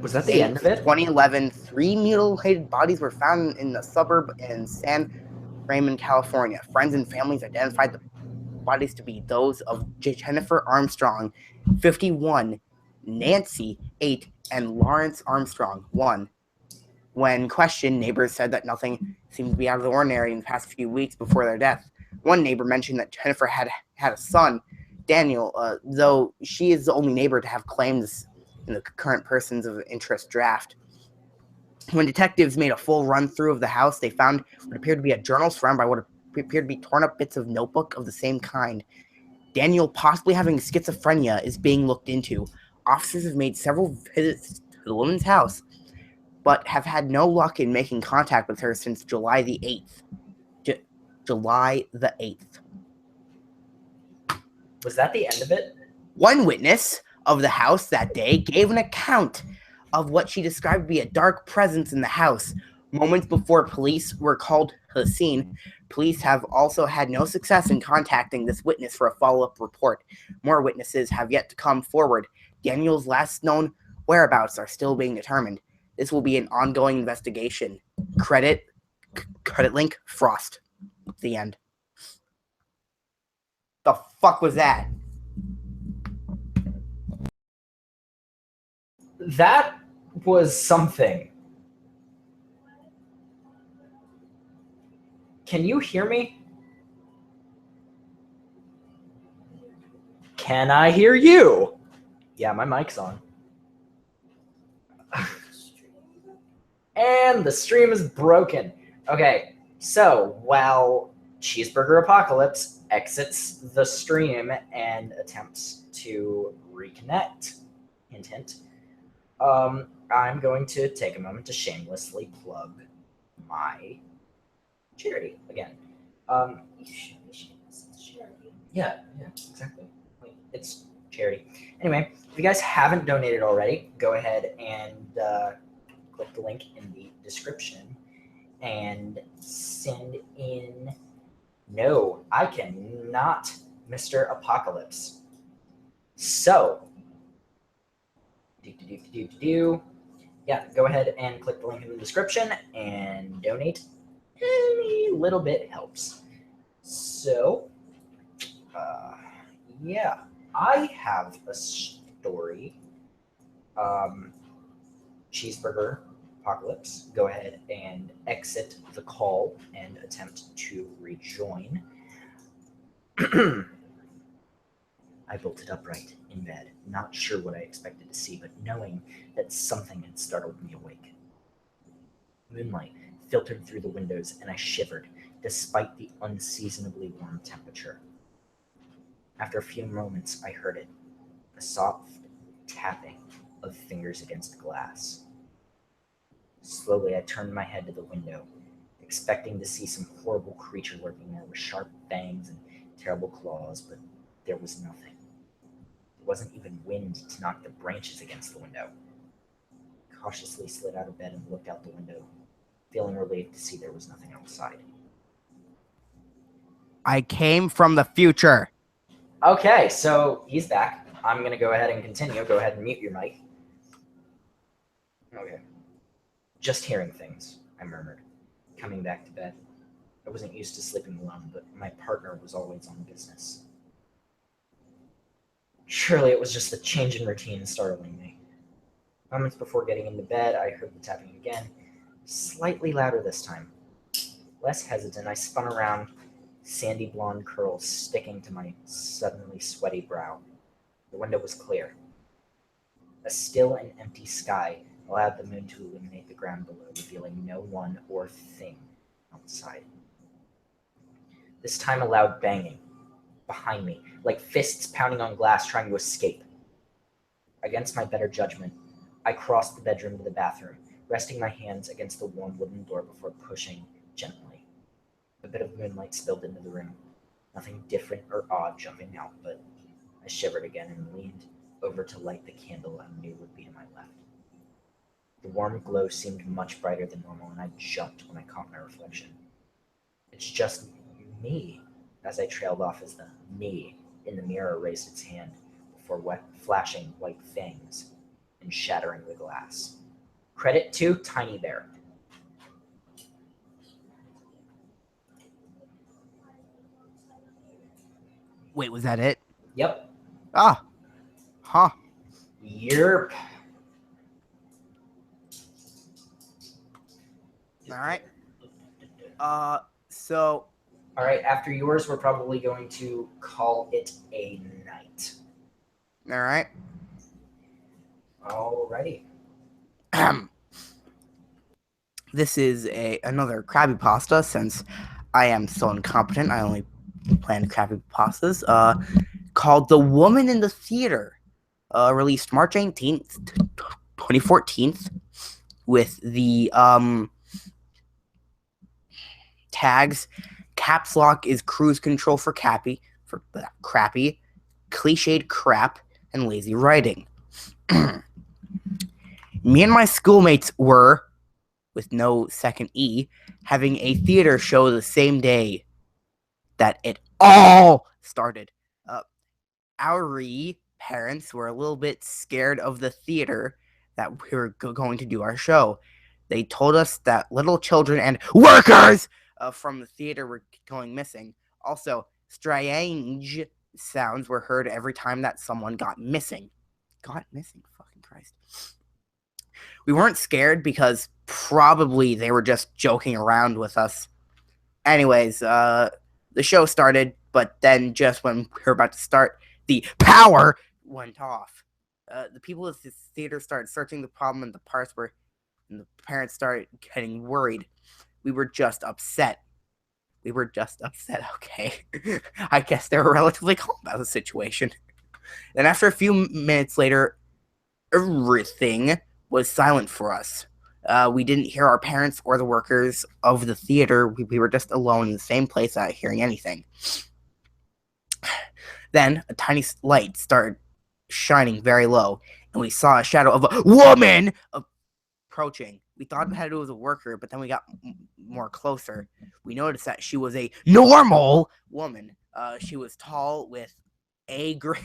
Was that the end of it? 2011, 3 mutilated bodies were found in the suburb in San Raymond, California. Friends and families identified the bodies to be those of Jennifer Armstrong, 51, Nancy, 8, and Lawrence Armstrong, 1. When questioned, neighbors said that nothing seemed to be out of the ordinary in the past few weeks before their death. One neighbor mentioned that Jennifer had a son, Daniel, though she is the only neighbor to have claims in the current persons of interest draft. When detectives made a full run-through of the house, they found what appeared to be a journal surrounded by what appeared to be torn-up bits of notebook of the same kind. Daniel, possibly having schizophrenia, is being looked into. Officers have made several visits to the woman's house, but have had no luck in making contact with her since July the 8th. July the 8th. Was that the end of it? One witness of the house that day gave an account of what she described to be a dark presence in the house. Moments before police were called to the scene, police have also had no success in contacting this witness for a follow-up report. More witnesses have yet to come forward. Daniel's last known whereabouts are still being determined. This will be an ongoing investigation. Credit link, Frost. The end. The fuck was that? That was something. Can you hear me? Can I hear you? Yeah, my mic's on. And the stream is broken. Okay, so while Cheeseburger Apocalypse exits the stream and attempts to reconnect, hint, hint, I'm going to take a moment to shamelessly plug my charity again. Yeah, exactly. It's charity. Anyway, if you guys haven't donated already, go ahead and click the link in the description and send in. No, I cannot, Mr. Apocalypse. So, yeah, go ahead and click the link in the description and donate. Any little bit helps. So, yeah, I have a story. Cheeseburger Apocalypse, go ahead and exit the call and attempt to rejoin. I bolted upright in bed, not sure what I expected to see, but knowing that something had startled me awake. Moonlight filtered through the windows, and I shivered, despite the unseasonably warm temperature. After a few moments, I heard it, a soft tapping of fingers against glass. Slowly, I turned my head to the window, expecting to see some horrible creature lurking there with sharp fangs and terrible claws, but there was nothing. There wasn't even wind to knock the branches against the window. I cautiously slid out of bed and looked out the window, feeling relieved to see there was nothing outside. I came from the future. Okay, so he's back. I'm going to go ahead and continue. Go ahead and mute your mic. Okay. Just hearing things, I murmured. coming back to bed. I wasn't used to sleeping alone, but my partner was always on business. Surely it was just the change in routine startling me. Moments before getting into bed, I heard the tapping again, slightly louder this time. Less hesitant, I spun around, sandy blonde curls sticking to my suddenly sweaty brow. The window was clear. A still and empty sky allowed the moon to illuminate the ground below, revealing no one or thing outside. This time a loud banging behind me, like fists pounding on glass trying to escape. Against my better judgment, I crossed the bedroom to the bathroom, resting my hands against the warm wooden door before pushing gently. A bit of moonlight spilled into the room. Nothing different or odd jumping out, but I shivered again and leaned over to light the candle I knew would be to my left. The warm glow seemed much brighter than normal, and I jumped when I caught my reflection. It's just me, as I trailed off as the me in the mirror raised its hand before flashing white fangs and shattering the glass. Credit to Tiny Bear. Wait, was that it? Yep. Ah. Huh. Yerp. Alright. So All right, after yours, we're probably going to call it a night. alright. Alrighty. This is another Krabby Pasta, since I am so incompetent. I only plan Krabby Pastas. Called The Woman in the Theater. Released March 18th, 2014, with the tags: caps lock is cruise control for Cappy, for crappy, cliched crap, and lazy writing. Me and my schoolmates were, with no second E, having a theater show the same day that it all started. Our parents were a little bit scared of the theater that we were going to do our show. They told us that little children and workers from the theater were going missing. Also, strange sounds were heard every time that someone got missing. Got missing? Fucking Christ. We weren't scared because probably they were just joking around with us. Anyways, the show started, but then just when we were about to start, the power went off. The people at the theater started searching the problem in the parts where, and the parents started getting worried. We were just upset. Okay. I guess they were relatively calm about the situation. Then after a few minutes later, everything was silent for us. We didn't hear our parents or the workers of the theater. We were just alone in the same place without hearing anything. Then a tiny light started shining very low, and we saw a shadow of a woman approaching. We thought it had to do with a worker, but then we got more closer. We noticed that she was a normal woman. She was tall with a gray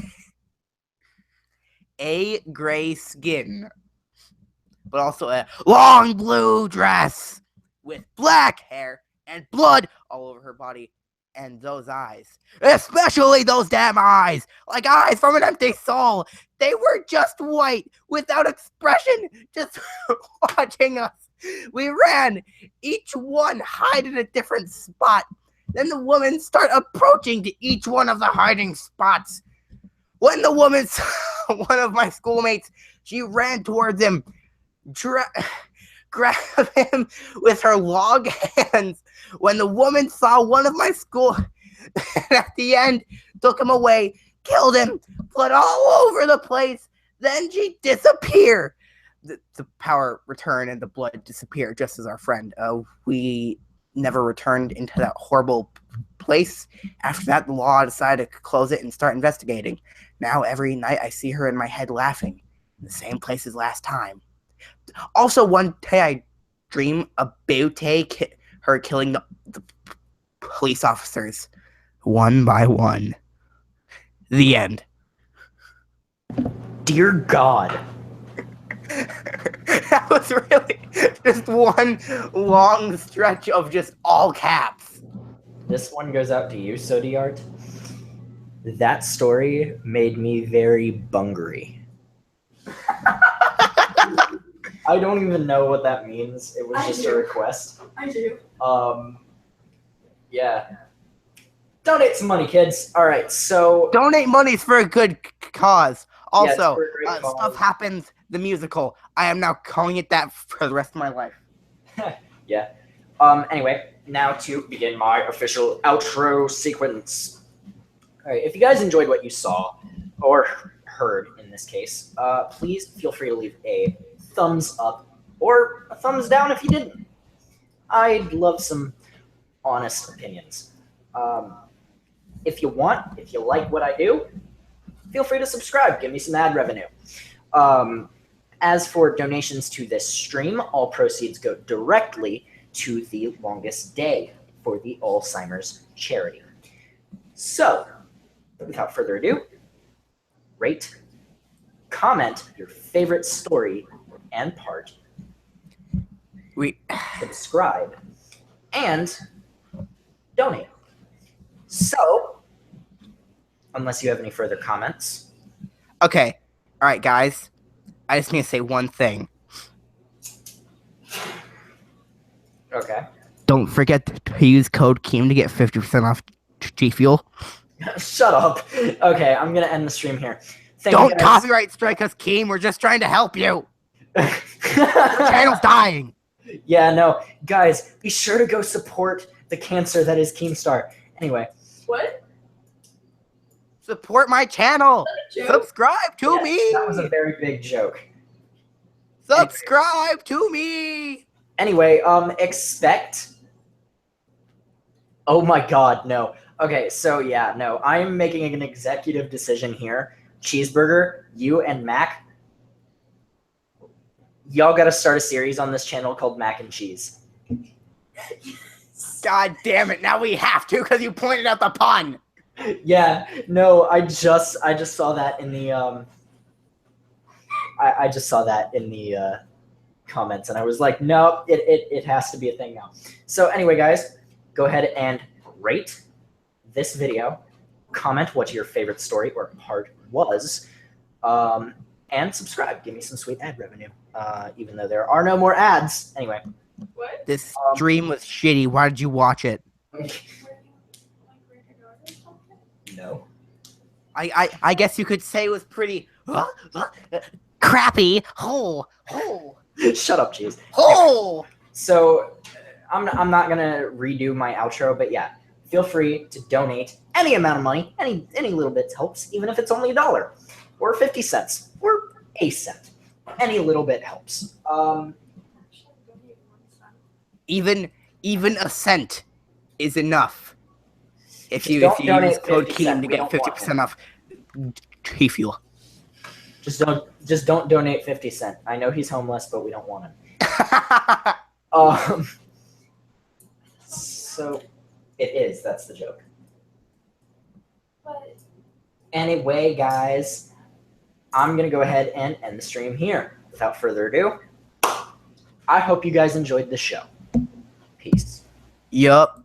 skin, but also a long blue dress with black hair and blood all over her body. And those eyes, especially those damn eyes, like eyes from an empty soul. They were just white, without expression, just watching us. We ran, each one hide in a different spot. Then the woman started approaching to each one of the hiding spots. When the woman saw one of my schoolmates, she ran towards him, grabbed him with her long hands. When the woman saw one of my school, and at the end, took him away, killed him, blood all over the place. Then she disappeared. The power returned and the blood disappeared, just as our friend. We never returned into that horrible place. After that, the law decided to close it and start investigating. Now, every night, I see her in my head laughing, in the same place as last time. Also, one day I dream about her killing the police officers one by one. The end. Dear God. That was really just one long stretch of just all caps. This one goes out to you, Sodiart. That story made me very bungery. I don't even know what that means. It was I just do. a request. I do. Yeah. Donate some money, kids. All right, so Donate monies for a good cause. Yeah, it's Also, for a great cause. Stuff Happens, the musical. I am now calling it that for the rest of my life. yeah. Anyway, now to begin my official outro sequence. All right, if you guys enjoyed what you saw or heard in this case, please feel free to leave a thumbs up or a thumbs down if you didn't. I'd love some honest opinions. If you want, if you like what I do, feel free to subscribe. Give me some ad revenue. As for donations to this stream, all proceeds go directly to the Longest Day for the Alzheimer's charity. So, without further ado, rate, comment your favorite story and part, subscribe, and donate. So, unless you have any further comments. Okay. All right, guys. I just need to say one thing. Okay. Don't forget to use code KEEM to get 50% off G Fuel. Shut up. Okay, I'm going to end the stream here. Don't copyright strike us, Keem. We're just trying to help you. Your channel's dying. Yeah, no. Guys, be sure to go support the cancer that is Keemstar. Anyway. What? Support my channel. Joke? Subscribe to Yes, me. that was a very big joke. Subscribe to me. Anyway, expect... Oh my god, no. Okay, so yeah, no. I'm making an executive decision here. Cheeseburger, you and Mac, y'all gotta start a series on this channel called Mac and Cheese. God damn it. Now we have to because you pointed out the pun. Yeah, no, I just saw that in the I just saw that in the comments and I was like, no, it has to be a thing now. So anyway, guys, go ahead and rate this video, comment what your favorite story or part was, and subscribe. Give me some sweet ad revenue, even though there are no more ads. Anyway. What? This stream was shitty. Why did you watch it? No. I guess you could say it was pretty crappy. Shut up, Cheese. So I'm not gonna redo my outro, but yeah, feel free to donate any amount of money. Any little bit helps, even if it's only $1 or 50 cents or a cent. Any little bit helps. Even a cent is enough. If Just you don't use donate code 50 KEEM cents. to We get don't want 50% off G Fuel. Just don't donate 50 cents. I know he's homeless, but we don't want him. So it is. That's the joke. What? Anyway, guys, I'm gonna go ahead and end the stream here. Without further ado, I hope you guys enjoyed the show. Peace. Yup.